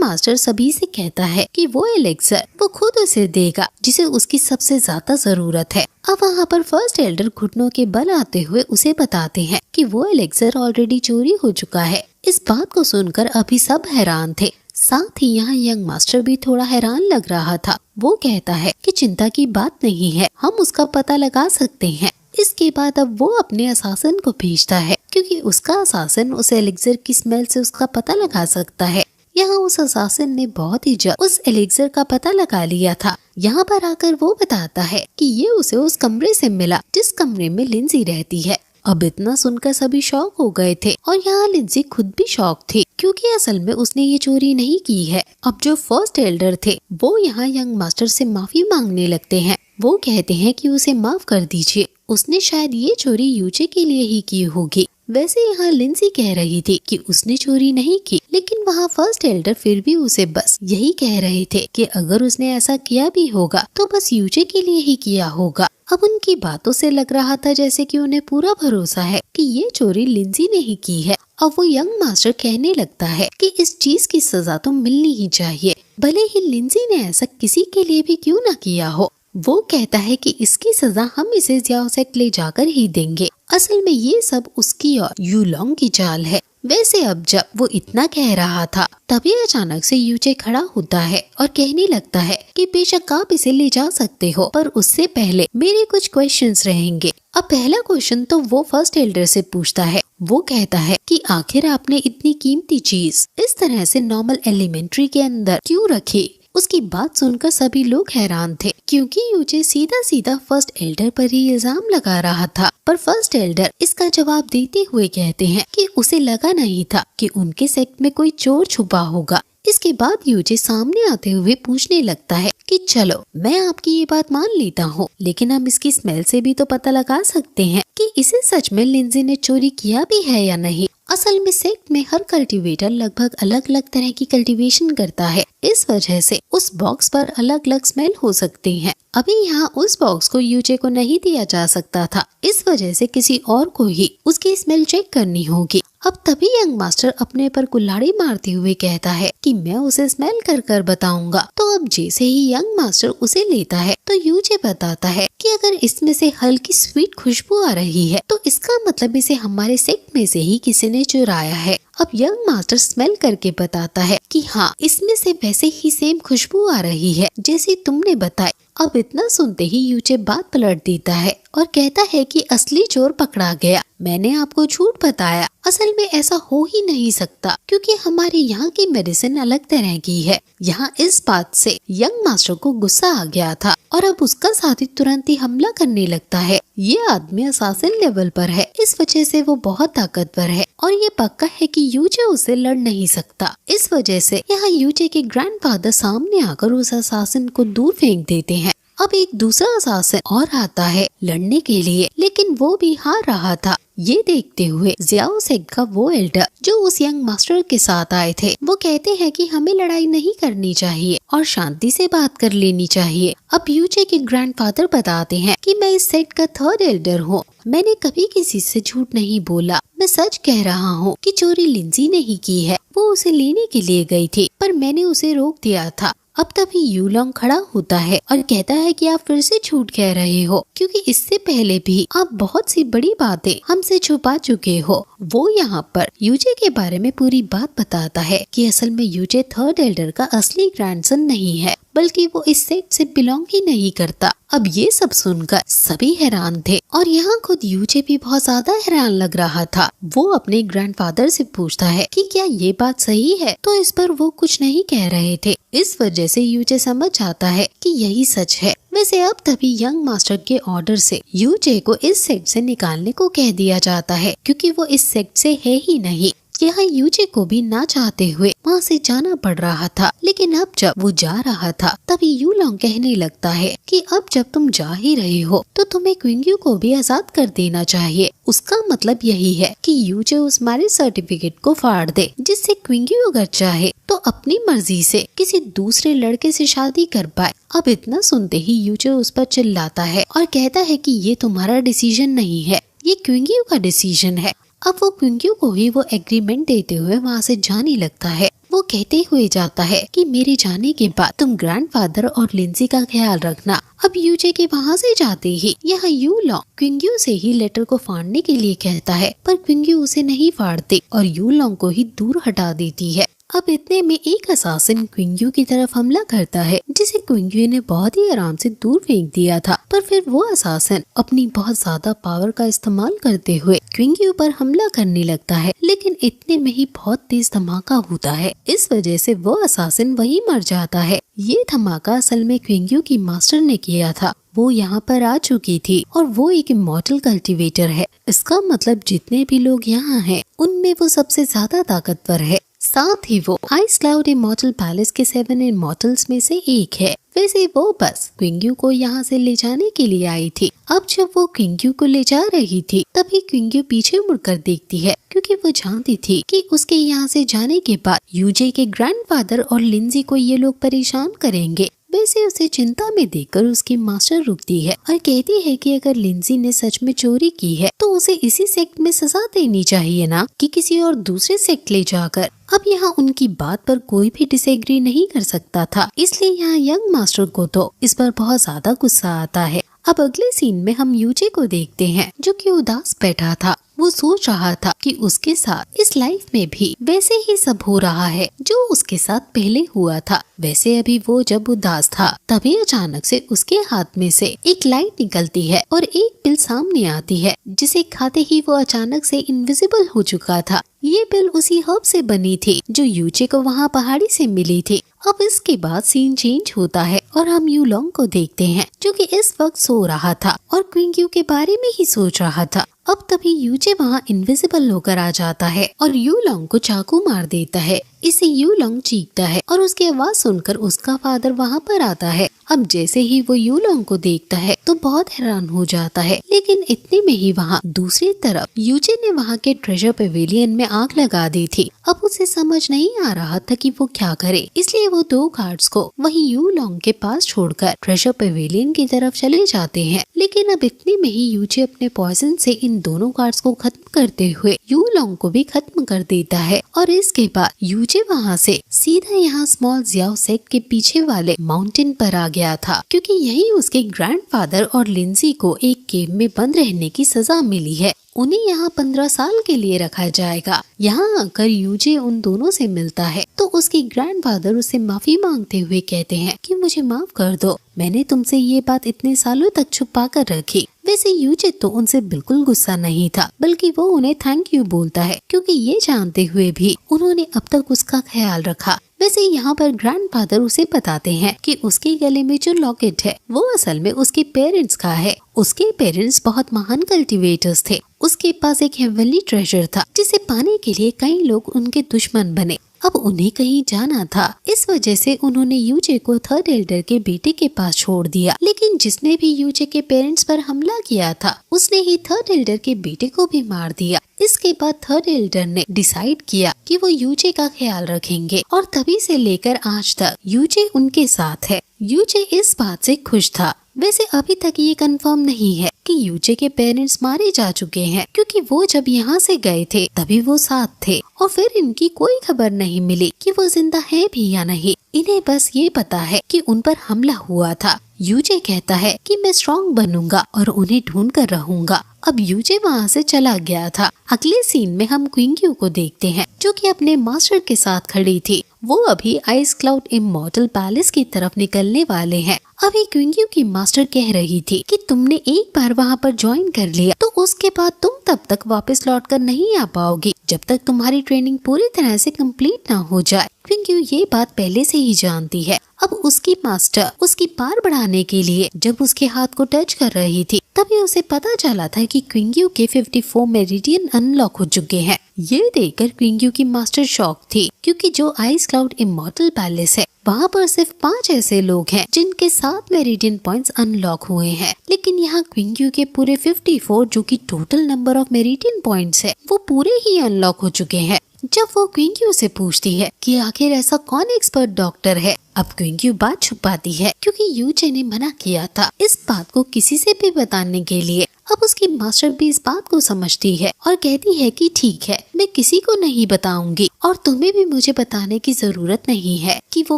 मास्टर सभी से कहता है कि वो एलिक्सर वो खुद उसे देगा जिसे उसकी सबसे ज्यादा जरूरत है। अब वहाँ पर फर्स्ट एल्डर घुटनों के बल आते हुए उसे बताते हैं कि वो एलिक्सर ऑलरेडी चोरी हो चुका है। इस बात को सुनकर अभी सब हैरान थे। साथ ही यहाँ यंग मास्टर भी थोड़ा हैरान लग रहा था। वो कहता है कि चिंता की बात नहीं है, हम उसका पता लगा सकते हैं। इसके बाद अब वो अपने असासिन को भेजता है क्योंकि उसका असासिन उस एलिक्सर की स्मेल से उसका पता लगा सकता है। यहाँ उस असासिन ने बहुत ही जल्द उस एलिक्सर का पता लगा लिया था। यहाँ पर आकर वो बताता है कि ये उसे उस कमरे से मिला जिस कमरे में लिंजी रहती है। अब इतना सुनकर सभी शॉक हो गए थे और यहाँ लिंजी खुद भी शॉक थी क्योंकि असल में उसने ये चोरी नहीं की है। अब जो फर्स्ट एल्डर थे वो यहाँ यंग मास्टर से माफी मांगने लगते हैं। वो कहते हैं कि उसे माफ कर दीजिए, उसने शायद ये चोरी यूजे के लिए ही की होगी। वैसे यहाँ लिंजी कह रही थी कि उसने चोरी नहीं की, लेकिन वहाँ फर्स्ट एल्डर फिर भी उसे बस यही कह रहे थे कि अगर उसने ऐसा किया भी होगा तो बस यूजे के लिए ही किया होगा। अब उनकी बातों से लग रहा था जैसे कि उन्हें पूरा भरोसा है कि ये चोरी लिंजी ने ही की है। अब वो यंग मास्टर कहने लगता है कि इस चीज की सजा तो मिलनी ही चाहिए, भले ही लिंजी ने ऐसा किसी के लिए भी क्यों न किया हो। वो कहता है कि इसकी सजा हम इसे ज़ियाओ सेक्ट ले जाकर ही देंगे। असल में ये सब उसकी और यूलोंग की चाल है। वैसे अब जब वो इतना कह रहा था तभी अचानक से यूचे खड़ा होता है और कहने लगता है कि बेशक आप इसे ले जा सकते हो, पर उससे पहले मेरे कुछ क्वेश्चंस रहेंगे। अब पहला क्वेश्चन तो वो फर्स्ट एल्डर से पूछता है। वो कहता है कि आखिर आपने इतनी कीमती चीज इस तरह से नॉर्मल एलिमेंट्री के अंदर क्यों रखी। उसकी बात सुनकर सभी लोग हैरान थे क्योंकि यूजे सीधा सीधा फर्स्ट एल्डर पर ही इल्जाम लगा रहा था, पर फर्स्ट एल्डर इसका जवाब देते हुए कहते हैं कि उसे लगा नहीं था कि उनके सेक्ट में कोई चोर छुपा होगा। इसके बाद यूजे सामने आते हुए पूछने लगता है कि चलो मैं आपकी ये बात मान लेता हूँ, लेकिन हम इसकी स्मेल से भी तो पता लगा सकते हैं कि इसे सच में लिंजी ने चोरी किया भी है या नहीं। असल में सेक्ट में हर कल्टीवेटर लगभग अलग अलग तरह की कल्टीवेशन करता है, इस वजह से उस बॉक्स पर अलग अलग स्मेल हो सकते हैं। अभी यहाँ उस बॉक्स को यूजे को नहीं दिया जा सकता था, इस वजह से किसी और को ही उसकी स्मेल चेक करनी होगी। अब तभी यंग मास्टर अपने पर कुल्हाड़ी मारते हुए कहता है कि मैं उसे स्मेल कर कर बताऊंगा। तो अब जैसे ही यंग मास्टर उसे लेता है तो यूजे बताता है कि अगर इसमें से हल्की स्वीट खुशबू आ रही है तो इसका मतलब इसे हमारे सेक्ट में से ही किसी ने चुराया है। अब यंग मास्टर स्मेल करके बताता है कि हाँ, इसमें से वैसे ही सेम खुशबू आ रही है जैसी तुमने बताई। अब इतना सुनते ही यूचे बात पलट देता है और कहता है कि असली चोर पकड़ा गया, मैंने आपको झूठ बताया। असल में ऐसा हो ही नहीं सकता क्योंकि हमारे यहाँ की मेडिसिन अलग तरह की है। यहाँ इस बात से यंग मास्टर को गुस्सा आ गया था और अब उसका साथी तुरंत ही हमला करने लगता है। ये आदमी असासिन लेवल पर है, इस वजह से वो बहुत ताकतवर है और ये पक्का है कि यूजे उससे लड़ नहीं सकता। इस वजह से यहाँ यूजे के ग्रैंडफादर सामने आकर उस असासिन को दूर फेंक देते हैं। अब एक दूसरा असासिन और आता है लड़ने के लिए, लेकिन वो भी हार रहा था। ये देखते हुए ज़ियाओ सेक्ट का वो एल्डर जो उस यंग मास्टर के साथ आए थे वो कहते हैं कि हमें लड़ाई नहीं करनी चाहिए और शांति से बात कर लेनी चाहिए। अब यूजे के ग्रैंडफादर बताते हैं कि मैं इस सेक्ट का थर्ड एल्डर हूँ, मैंने कभी किसी से झूठ नहीं बोला, मैं सच कह रहा हूँ कि चोरी लिंजी ने ही की है। वो उसे लेने के लिए गई थी पर मैंने उसे रोक दिया था। अब तभी यूलोंग खड़ा होता है और कहता है कि आप फिर से झूठ कह रहे हो क्योंकि इससे पहले भी आप बहुत सी बड़ी बातें हमसे छुपा चुके हो। वो यहाँ पर यूजे के बारे में पूरी बात बताता है कि असल में यूजे थर्ड एल्डर का असली ग्रैंडसन नहीं है, बल्कि वो इस सेक्ट से बिलोंग ही नहीं करता। अब ये सब सुनकर सभी हैरान थे और यहाँ खुद यूजे भी बहुत ज्यादा हैरान लग रहा था। वो अपने ग्रैंडफादर से पूछता है कि क्या ये बात सही है, तो इस पर वो कुछ नहीं कह रहे थे। इस वजह से यूजे समझ जाता है कि यही सच है। वैसे अब तभी यंग मास्टर के ऑर्डर से यूजे को इस सेक्ट से निकालने को कह दिया जाता है क्योंकि वो इस सेक्ट से है ही नहीं। यहाँ यूजे को भी ना चाहते हुए वहाँ से जाना पड़ रहा था, लेकिन अब जब वो जा रहा था तभी यूलोंग कहने लगता है कि अब जब तुम जा ही रहे हो तो तुम्हें क्विंग्यू को भी आजाद कर देना चाहिए। उसका मतलब यही है कि यूजे उस मैरिज सर्टिफिकेट को फाड़ दे, जिससे क्विंग्यू अगर चाहे तो अपनी मर्जी से किसी दूसरे लड़के से शादी कर पाए। अब इतना सुनते ही यूजे उस पर चिल्लाता है और कहता है कि ये तुम्हारा डिसीजन नहीं है, ये क्विंग्यू का डिसीजन है। अब वो क्विंग्यू को ही वो एग्रीमेंट देते हुए वहाँ से जाने लगता है। वो कहते हुए जाता है कि मेरे जाने के बाद तुम ग्रैंडफादर और लिंजी का ख्याल रखना। अब यूजे के वहाँ से जाते ही यहाँ यूलोंग क्विंग्यू से ही लेटर को फाड़ने के लिए कहता है, पर क्विंग्यू उसे नहीं फाड़ती और यूलोंग को ही दूर हटा देती है। अब इतने में एक असासिन क्विंग्यू की तरफ हमला करता है, जिसे क्विंग्यू ने बहुत ही आराम से दूर फेंक दिया था। पर फिर वो असासिन अपनी बहुत ज्यादा पावर का इस्तेमाल करते हुए क्विंग्यू पर हमला करने लगता है, लेकिन इतने में ही बहुत तेज धमाका होता है। इस वजह से वो असासिन वही मर जाता है। ये धमाका असल में क्विंग्यू की मास्टर ने किया था। वो यहाँ पर आ चुकी थी और वो एक इमॉर्टल कल्टीवेटर है। इसका मतलब जितने भी लोग यहाँ हैं उनमें वो सबसे ज्यादा ताकतवर है। साथ ही वो आइस क्लाउड इमॉर्टल पैलेस के 7 इमॉर्टल्स में से एक है। वैसे वो बस क्विंग्यू को यहाँ से ले जाने के लिए आई थी। अब जब वो क्विंग्यू को ले जा रही थी तभी क्विंग्यू पीछे मुड़कर देखती है, क्योंकि वो जानती थी कि उसके यहाँ से जाने के बाद यूजे के ग्रैंडफादर और लिंजी को ये लोग परेशान करेंगे। वैसे उसे चिंता में देखकर उसकी मास्टर रुकती है और कहती है कि अगर लिंजी ने सच में चोरी की है तो उसे इसी सेक्ट में सजा देनी चाहिए ना कि किसी और दूसरे सेक्ट ले जाकर। अब यहाँ उनकी बात पर कोई भी डिसएग्री नहीं कर सकता था, इसलिए यहाँ यंग मास्टर को तो इस पर बहुत ज्यादा गुस्सा आता है। अब अगले सीन में हम यूजे को देखते हैं जो कि उदास बैठा था। वो सोच रहा था कि उसके साथ इस लाइफ में भी वैसे ही सब हो रहा है जो उसके साथ पहले हुआ था। वैसे अभी वो जब उदास था तभी अचानक से उसके हाथ में से एक लाइट निकलती है और एक पिल सामने आती है, जिसे खाते ही वो अचानक से इनविजिबल हो चुका था। ये पिल उसी हर्ब से बनी थी जो यूजे को वहाँ पहाड़ी से मिली थी। अब इसके बाद सीन चेंज होता है और हम यूलोंग को देखते हैं जो कि इस वक्त सो रहा था और क्विंग्यू के बारे में ही सोच रहा था। अब तभी यूजे वहाँ इनविजिबल होकर आ जाता है और यूलोंग को चाकू मार देता है। इसे यूलोंग चीखता है और उसकी आवाज सुनकर उसका फादर वहाँ पर आता है। अब जैसे ही वो यूलोंग को देखता है तो बहुत हैरान हो जाता है, लेकिन इतने में ही वहाँ दूसरी तरफ यूजे ने वहाँ के ट्रेजर पेविलियन में आग लगा दी थी। अब उसे समझ नहीं आ रहा था कि वो क्या करे, इसलिए वो 2 गार्ड्स को वहीं यूलोंग के पास छोड़कर ट्रेजर पेविलियन की तरफ चले जाते हैं। लेकिन अब इतने में ही यूजे अपने पॉइजन से इन दोनों गार्ड्स को खत्म करते हुए यूलोंग को भी खत्म कर देता है और इसके बाद यूजे वहाँ से सीधा यहाँ स्मॉल जियाओ सेक्ट के पीछे वाले माउंटेन पर आ गया था, क्योंकि यही उसके ग्रैंडफादर और लिंजी को एक केव में बंद रहने की सजा मिली है। उन्हें यहाँ 15 साल के लिए रखा जाएगा। यहाँ आकर यूजे उन दोनों से मिलता है तो उसके ग्रैंडफादर उससे माफी मांगते हुए कहते हैं कि मुझे माफ कर दो, मैंने तुमसे ये बात इतने सालों तक छुपा कर रखी। वैसे यूजे तो उनसे बिल्कुल गुस्सा नहीं था, बल्कि वो उन्हें थैंक यू बोलता है, क्योंकि ये जानते हुए भी उन्होंने अब तक उसका ख्याल रखा। वैसे यहाँ पर ग्रैंडफादर उसे बताते हैं कि उसके गले में जो लॉकेट है वो असल में उसके पेरेंट्स का है। उसके पेरेंट्स बहुत महान कल्टीवेटर्स थे। उसके पास एक हेवनली ट्रेजर था जिसे पाने के लिए कई लोग उनके दुश्मन बने। अब उन्हें कहीं जाना था, इस वजह से उन्होंने यूजे को थर्ड एल्डर के बेटे के पास छोड़ दिया। लेकिन जिसने भी यूजे के पेरेंट्स पर हमला किया था उसने ही थर्ड एल्डर के बेटे को भी मार दिया। इसके बाद थर्ड एल्डर ने डिसाइड किया कि वो यूजे का ख्याल रखेंगे और तभी से लेकर आज तक यूजे उनके साथ है। यूजे इस बात से खुश था। वैसे अभी तक ये कंफर्म नहीं है कि यूजे के पेरेंट्स मारे जा चुके हैं, क्योंकि वो जब यहाँ से गए थे तभी वो साथ थे और फिर इनकी कोई खबर नहीं मिली कि वो जिंदा है भी या नहीं। इन्हें बस ये पता है कि उन पर हमला हुआ था। यूजे कहता है कि मैं स्ट्रॉन्ग बनूंगा और उन्हें ढूंढ कर रहूंगा। अब यूजे वहाँ से चला गया था। अगले सीन में हम क्विंग्यू को देखते हैं जो कि अपने मास्टर के साथ खड़ी थी। वो अभी आइस क्लाउड इमॉर्टल पैलेस की तरफ निकलने वाले हैं। अभी क्विंग्यू की मास्टर कह रही थी कि तुमने एक बार वहाँ पर ज्वाइन कर लिया तो उसके बाद तुम तब तक वापस लौट कर नहीं आ पाओगी जब तक तुम्हारी ट्रेनिंग पूरी तरह से कंप्लीट ना हो जाए। क्विंग्यू ये बात पहले से ही जानती है। अब उसकी मास्टर उसकी पार बढ़ाने के लिए जब उसके हाथ को टच कर रही थी तभी उसे पता चला था कि क्विंग्यू के 54 मेरिडियन अनलॉक हो चुके हैं। ये देखकर क्विंग्यू की मास्टर शॉक थी क्योंकि जो आइस क्लाउड इमॉर्टल पैलेस है वहाँ पर सिर्फ 5 ऐसे लोग हैं जिनके 7 मेरिडियन पॉइंट्स अनलॉक हुए हैं, लेकिन यहाँ क्विंग्यू के पूरे 54 जो कि total number of meridian points है वो पूरे ही अनलॉक हो चुके हैं। जब वो क्विंग्यू से पूछती है कि आखिर ऐसा कौन एक्सपर्ट डॉक्टर है, अब क्विंग्यू बात छुपाती है क्योंकि यूचे ने मना किया था इस बात को किसी से भी बताने के लिए। अब उसकी मास्टर भी इस बात को समझती है और कहती है कि ठीक है, मैं किसी को नहीं बताऊंगी और तुम्हें भी मुझे बताने की जरूरत नहीं है कि वो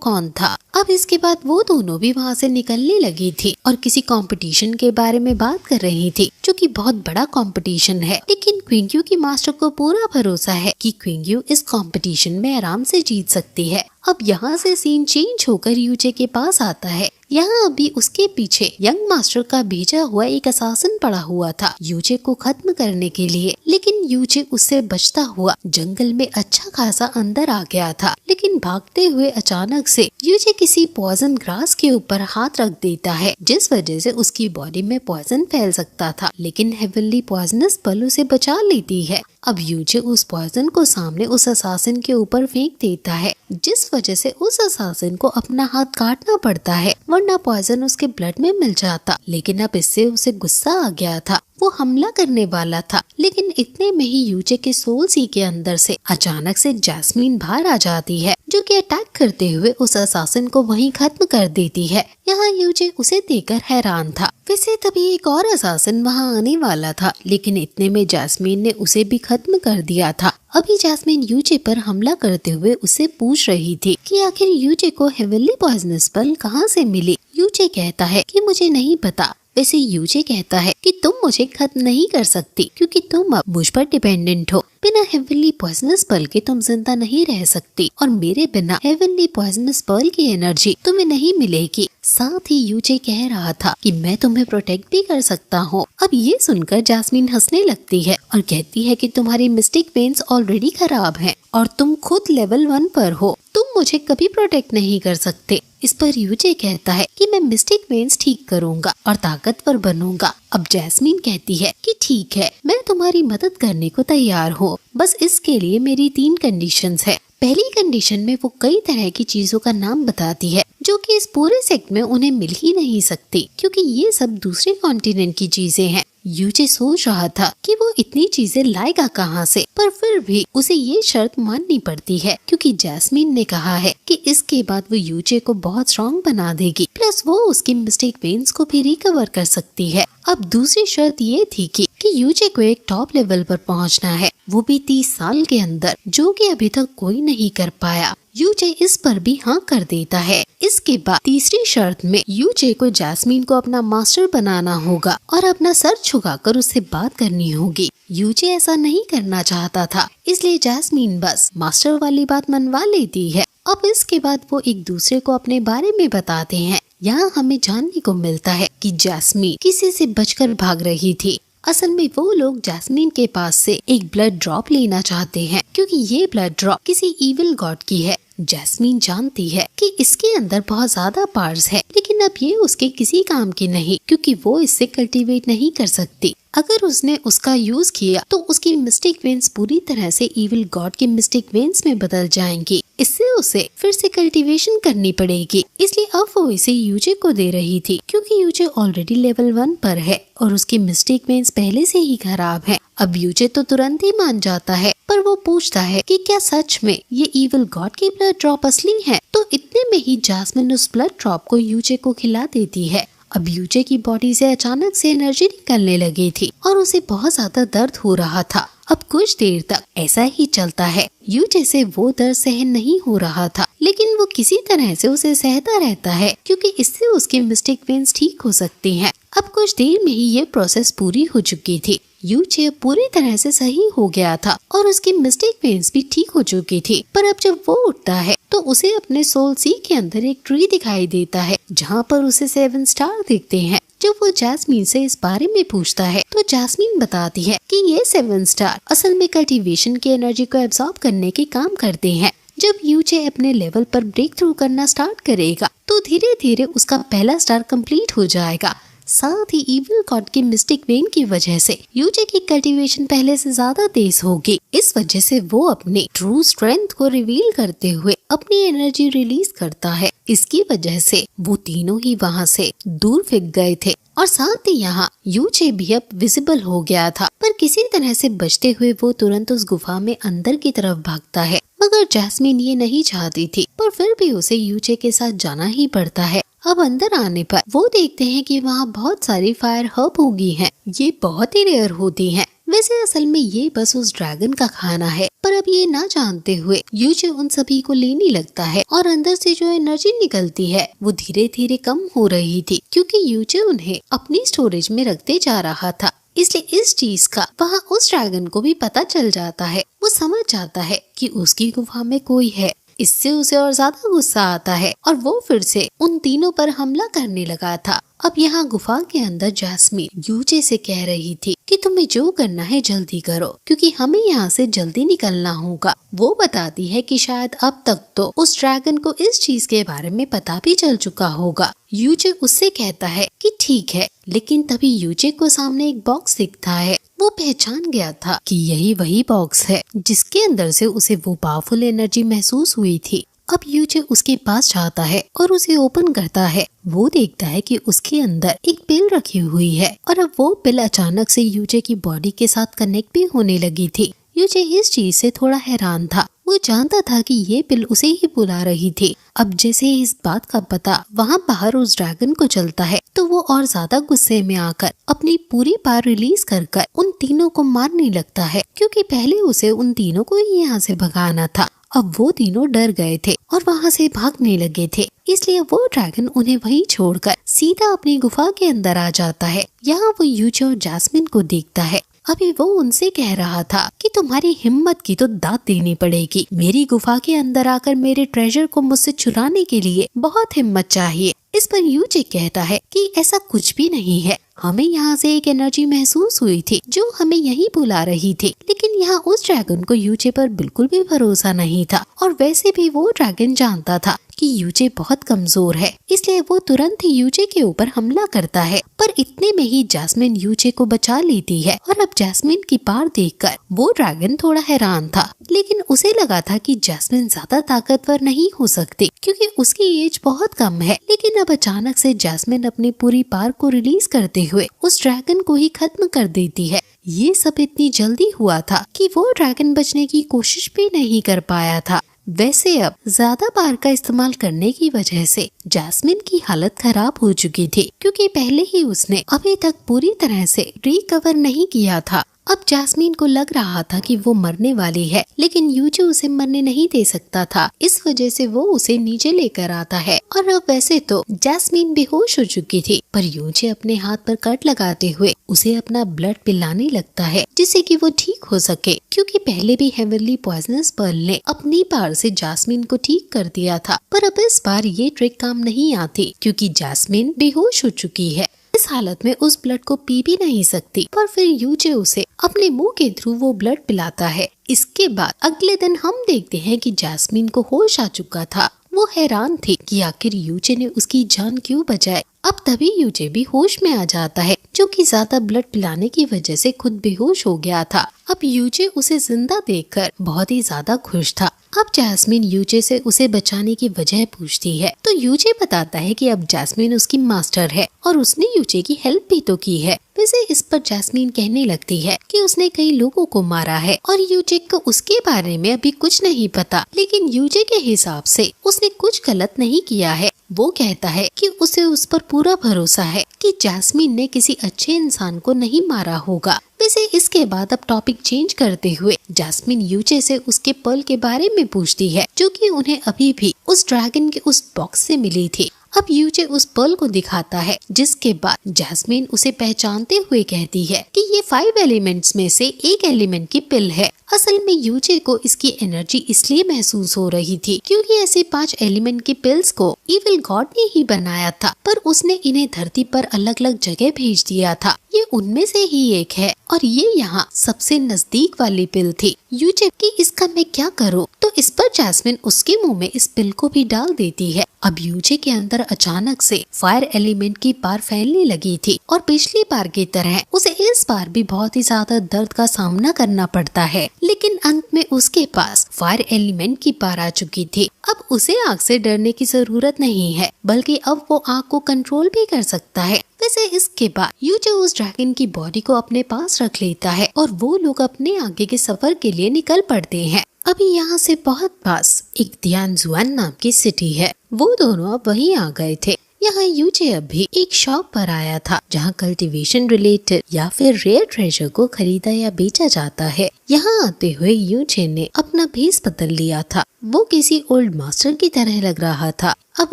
कौन था। अब इसके बाद वो दोनों भी वहाँ से निकलने लगी थी और किसी कंपटीशन के बारे में बात कर रही थी जो कि बहुत बड़ा कंपटीशन है, लेकिन क्विंग्यू की मास्टर को पूरा भरोसा है कि क्विंग्यू इस कंपटीशन में आराम से जीत सकती है। अब यहाँ से सीन चेंज होकर यूचे के पास आता है। यहाँ अभी उसके पीछे यंग मास्टर का भेजा हुआ एक असासिन पड़ा हुआ था यूचे को खत्म करने के लिए, लेकिन यूचे उससे बचता हुआ जंगल में अच्छा खासा अंदर आ गया था। लेकिन भागते हुए अचानक से यूचे किसी पॉइजन ग्रास के ऊपर हाथ रख देता है जिस वजह से उसकी बॉडी में पॉइजन फैल सकता था, लेकिन हेवनली पॉइजनस पल उसे बचा लेती है। अब यूचे उस पॉइजन को सामने उस असासिन के ऊपर फेंक देता है जिस वजह से उस असासिन को अपना हाथ काटना पड़ता है वरना पॉइजन उसके ब्लड में मिल जाता। लेकिन अब इससे उसे गुस्सा आ गया था, वो हमला करने वाला था, लेकिन इतने में ही यूचे के सोल सी के अंदर से अचानक से जैस्मीन बाहर आ जाती है जो कि अटैक करते हुए उस असासिन को वहीं खत्म कर देती है। यहाँ यूचे उसे देखकर हैरान था। वैसे तभी एक और असासिन वहाँ आने वाला था, लेकिन इतने में जैस्मीन ने उसे भी खत्म कर दिया था। अभी जैस्मीन यूचे पर हमला करते हुए उससे पूछ रही थी कि आखिर यूचे को हेवनली पॉइजनस पल कहाँ से मिली। यूचे कहता है कि मुझे नहीं पता। वैसे यूचे कहता है कि तुम मुझे खत्म नहीं कर सकती क्योंकि तुम अब मुझ पर डिपेंडेंट हो। बिना हेवनली पॉइजनस पर्ल के तुम जिंदा नहीं रह सकती और मेरे बिना हेवनली पॉइजनस पर्ल की एनर्जी तुम्हें नहीं मिलेगी। साथ ही यूचे कह रहा था कि मैं तुम्हें प्रोटेक्ट भी कर सकता हूँ। अब ये सुनकर जैस्मीन हंसने लगती है और कहती है कि तुम्हारी मिस्टिक वेन्स ऑलरेडी खराब हैं और तुम खुद लेवल 1 पर हो, तुम मुझे कभी प्रोटेक्ट नहीं कर सकते। इस पर यूचे कहता है कि मैं मिस्टिक वेन्स ठीक करूंगा और ताकतवर बनूंगा। अब जैस्मीन कहती है कि ठीक है, मैं तुम्हारी मदद करने को तैयार हूँ, बस इसके लिए मेरी 3 कंडीशंस है। पहली कंडीशन में वो कई तरह की चीजों का नाम बताती है जो कि इस पूरे सेट में उन्हें मिल ही नहीं सकती क्योंकि ये सब दूसरे कॉन्टिनेंट की चीजें हैं। यूचे सोच रहा था कि वो इतनी चीजें लाएगा कहाँ से, पर फिर भी उसे ये शर्त माननी पड़ती है क्योंकि जैस्मीन ने कहा है कि इसके बाद वो यूचे को बहुत स्ट्रॉन्ग बना देगी, प्लस वो उसकी मिस्टेक वेन्स को भी रिकवर कर सकती है। अब दूसरी शर्त ये थी कि यूचे को एक टॉप लेवल पर पहुंचना है, वो भी 30 साल के अंदर, जो कि अभी तक कोई नहीं कर पाया। यूचे इस पर भी हाँ कर देता है। इसके बाद तीसरी शर्त में यूचे को जैस्मीन को अपना मास्टर बनाना होगा और अपना सर झुकाकर उससे बात करनी होगी। यूचे ऐसा नहीं करना चाहता था, इसलिए जैस्मीन बस मास्टर वाली बात मनवा लेती है। अब इसके बाद वो एक दूसरे को अपने बारे में बताते हैं। यहाँ हमें जानने को मिलता है कि जैस्मीन किसी से बचकर भाग रही थी। असल में वो लोग जैस्मीन के पास से एक ब्लड ड्रॉप लेना चाहते हैं क्योंकि ये ब्लड ड्रॉप किसी इविल गॉड की है। जैस्मीन जानती है कि इसके अंदर बहुत ज्यादा पावर्स है, लेकिन अब ये उसके किसी काम की नहीं क्योंकि वो इससे कल्टीवेट नहीं कर सकती। अगर उसने उसका यूज किया तो उसकी मिस्टिक वेन्स पूरी तरह से इविल गॉड के मिस्टिक वेन्स में बदल जाएंगी। इससे उसे फिर से कल्टीवेशन करनी पड़ेगी, इसलिए अब वो इसे यूचे को दे रही थी क्योंकि यूचे ऑलरेडी लेवल 1 पर है और उसकी मिस्टिक वेन्स पहले से ही खराब है। अब यूचे तो तुरंत ही मान जाता है, पर वो पूछता है कि क्या सच में ये इविल गॉड की ब्लड ड्रॉप असली है। तो इतने में ही जैस्मीन उस ब्लड ड्रॉप को यूचे को खिला देती है। अब यूचे की बॉडी से अचानक से एनर्जी निकलने लगी थी और उसे बहुत ज्यादा दर्द हो रहा था। अब कुछ देर तक ऐसा ही चलता है। यूचे से वो दर्द सहन नहीं हो रहा था, लेकिन वो किसी तरह से उसे सहता रहता है क्योंकि इससे उसके मिस्टिक वेन्स ठीक हो सकती हैं। अब कुछ देर में ही ये प्रोसेस पूरी हो चुकी थी। यूचे पूरी तरह से सही हो गया था और उसकी मिस्टेक पेन्स भी ठीक हो चुकी थी। पर अब जब वो उठता है तो उसे अपने सोल सी के अंदर एक ट्री दिखाई देता है जहाँ पर उसे 7 स्टार दिखते हैं। जब वो जैस्मीन से इस बारे में पूछता है तो जैस्मीन बताती है कि ये 7 स्टार असल में कल्टीवेशन की एनर्जी को एब्जॉर्ब करने के काम करते हैं। जब यूचे अपने लेवल पर ब्रेक थ्रू करना स्टार्ट करेगा तो धीरे धीरे उसका पहला स्टार कंप्लीट हो जाएगा। साथ ही इविल गॉड की मिस्टिक वेन की वजह से यूचे की कल्टीवेशन पहले से ज्यादा तेज होगी। इस वजह से वो अपनी ट्रू स्ट्रेंथ को रिवील करते हुए अपनी एनर्जी रिलीज करता है। इसकी वजह से वो तीनों ही वहाँ से दूर फेंक गए थे और साथ ही यहाँ यूचे भी अब विजिबल हो गया था। पर किसी तरह से बचते हुए वो तुरंत उस गुफा में अंदर की तरफ भागता है। मगर जैस्मीन ये नहीं चाहती थी, पर फिर भी उसे यूचे के साथ जाना ही पड़ता है। अब अंदर आने पर वो देखते हैं कि वहाँ बहुत सारी फायर हर्ब उगी हैं। ये बहुत ही रेयर होती हैं। वैसे असल में ये बस उस ड्रैगन का खाना है। पर अब ये ना जानते हुए यूचे उन सभी को लेने लगता है और अंदर से जो एनर्जी निकलती है वो धीरे धीरे कम हो रही थी, क्योंकि यूचे उन्हें अपनी स्टोरेज में रखते जा रहा था। इसलिए इस चीज का वहाँ उस ड्रैगन को भी पता चल जाता है। वो समझ जाता है कि उसकी गुफा में कोई है। इससे उसे और ज्यादा गुस्सा आता है और वो फिर से उन तीनों पर हमला करने लगा था। अब यहाँ गुफा के अंदर जैस्मीन यूचे से कह रही थी कि तुम्हें जो करना है जल्दी करो, क्योंकि हमें यहाँ से जल्दी निकलना होगा। वो बताती है कि शायद अब तक तो उस ड्रैगन को इस चीज के बारे में पता भी चल चुका होगा। यूचे उससे कहता है कि ठीक है, लेकिन तभी यूचे को सामने एक बॉक्स दिखता है। वो पहचान गया था कि यही वही बॉक्स है जिसके अंदर से उसे वो पावरफुल एनर्जी महसूस हुई थी। अब यूचे उसके पास जाता है और उसे ओपन करता है। वो देखता है कि उसके अंदर एक पिल रखी हुई है और अब वो पिल अचानक से यूचे की बॉडी के साथ कनेक्ट भी होने लगी थी। यूचे इस चीज से थोड़ा हैरान था। वो जानता था कि ये पिल उसे ही बुला रही थी। अब जैसे इस बात का पता वहाँ बाहर उस ड्रैगन को चलता है तो वो और ज्यादा गुस्से में आकर अपनी पूरी पावर रिलीज कर उन तीनों को मारने लगता है, क्योंकि पहले उसे उन तीनों को ही यहाँ से भगाना था। अब वो तीनों डर गए थे और वहाँ से भागने लगे थे, इसलिए वो ड्रैगन उन्हें वहीं छोड़कर सीधा अपनी गुफा के अंदर आ जाता है। यहाँ वो यूचे और जैस्मीन को देखता है। अभी वो उनसे कह रहा था कि तुम्हारी हिम्मत की तो दाद देनी पड़ेगी। मेरी गुफा के अंदर आकर मेरे ट्रेजर को मुझसे चुराने के लिए बहुत हिम्मत चाहिए। इस पर यूचे कहता है कि ऐसा कुछ भी नहीं है। हमें यहाँ से एक एनर्जी महसूस हुई थी जो हमें यहीं बुला रही थी, लेकिन यहाँ उस ड्रैगन को यूचे पर बिल्कुल भी भरोसा नहीं था। और वैसे भी वो ड्रैगन जानता था कि यूचे बहुत कमजोर है, इसलिए वो तुरंत ही यूचे के ऊपर हमला करता है। पर इतने में ही जैस्मीन यूचे को बचा लेती है और अब जैस्मीन की पार देखकर वो ड्रैगन थोड़ा हैरान था, लेकिन उसे लगा था कि जैस्मीन ज्यादा ताकतवर नहीं हो सकती क्योंकि उसकी एज बहुत कम है। लेकिन अब अचानक से जैस्मीन अपनी पूरी पावर को रिलीज करते हुए उस ड्रैगन को ही खत्म कर देती है। ये सब इतनी जल्दी हुआ था कि वो ड्रैगन बचने की कोशिश भी नहीं कर पाया था। वैसे अब ज्यादा पावर का इस्तेमाल करने की वजह से जैस्मीन की हालत खराब हो चुकी थी, क्योंकि पहले ही उसने अभी तक पूरी तरह से रिकवर नहीं किया था। अब जैस्मीन को लग रहा था कि वो मरने वाली है, लेकिन यूचे उसे मरने नहीं दे सकता था। इस वजह से वो उसे नीचे लेकर आता है और अब वैसे तो जैस्मीन बेहोश हो चुकी थी, पर यूचे अपने हाथ पर कट लगाते हुए उसे अपना ब्लड पिलाने लगता है जिससे कि वो ठीक हो सके, क्योंकि पहले भी हेवनली पॉइजनस पर्ल ने अपनी पावर से जैस्मीन को ठीक कर दिया था। पर अब इस बार ये ट्रिक काम नहीं आती, क्योंकि जैस्मीन बेहोश हो चुकी है। इस हालत में उस ब्लड को पी भी नहीं सकती, पर फिर यूचे उसे अपने मुंह के थ्रू वो ब्लड पिलाता है। इसके बाद अगले दिन हम देखते हैं कि जैस्मीन को होश आ चुका था। वो हैरान थी कि आखिर यूचे ने उसकी जान क्यों बचाई। अब तभी यूचे भी होश में आ जाता है, जो कि ज्यादा ब्लड पिलाने की वजह से खुद बेहोश हो गया था। अब यूचे उसे जिंदा देखकर बहुत ही ज्यादा खुश था। अब जैस्मीन यूचे से उसे बचाने की वजह पूछती है तो यूचे बताता है कि अब जैस्मीन उसकी मास्टर है और उसने यूचे की हेल्प भी तो की है। वैसे इस पर जैस्मीन कहने लगती है कि उसने कई लोगों को मारा है और यूचे को उसके बारे में अभी कुछ नहीं पता, लेकिन यूचे के हिसाब से उसने कुछ गलत नहीं किया है। वो कहता है कि उसे उस पर पूरा भरोसा है कि जैस्मीन ने किसी अच्छे इंसान को नहीं मारा होगा। वैसे इसके बाद अब टॉपिक चेंज करते हुए जैस्मीन यूचे से उसके पर्ल के बारे में पूछती है, जो कि उन्हें अभी भी उस ड्रैगन के उस बॉक्स से मिली थी। अब यूचे उस पर्ल को दिखाता है, जिसके बाद जैस्मिन उसे पहचानते हुए कहती है कि ये 5 एलिमेंट्स में से एक एलिमेंट की पिल है। असल में यूचे को इसकी एनर्जी इसलिए महसूस हो रही थी क्योंकि ऐसे 5 एलिमेंट की पिल्स को इविल गॉड ने ही बनाया था, पर उसने इन्हें धरती पर अलग अलग जगह भेज दिया था। ये उनमें से ही एक है और ये यहाँ सबसे नजदीक वाली पिल थी। यूचे कि इसका मैं क्या करूँ, तो इस पर जैस्मिन उसके मुंह में इस पिल को भी डाल देती है। अब यूचे के अंदर अचानक से फायर एलिमेंट की पार फैलने लगी थी और पिछली बार की तरह उसे इस बार भी बहुत ही ज्यादा दर्द का सामना करना पड़ता है, लेकिन अंत में उसके पास फायर एलिमेंट की पार आ चुकी थी। अब उसे आग से डरने की जरूरत नहीं है, बल्कि अब वो आग को कंट्रोल भी कर सकता है। वैसे इसके बाद यूचे उस ड्रैगन की बॉडी को अपने पास रख लेता है और वो लोग अपने आगे के सफर के लिए निकल पड़ते हैं। अभी यहाँ से बहुत पास एक तियानजुआन नाम की सिटी है। वो दोनों अब वहीं आ गए थे। यहाँ यूचे अभी एक शॉप पर आया था जहाँ कल्टीवेशन रिलेटेड या फिर रेयर ट्रेजर को खरीदा या बेचा जाता है। यहाँ आते हुए यूचे ने अपना भेस बदल लिया था। वो किसी ओल्ड मास्टर की तरह लग रहा था। अब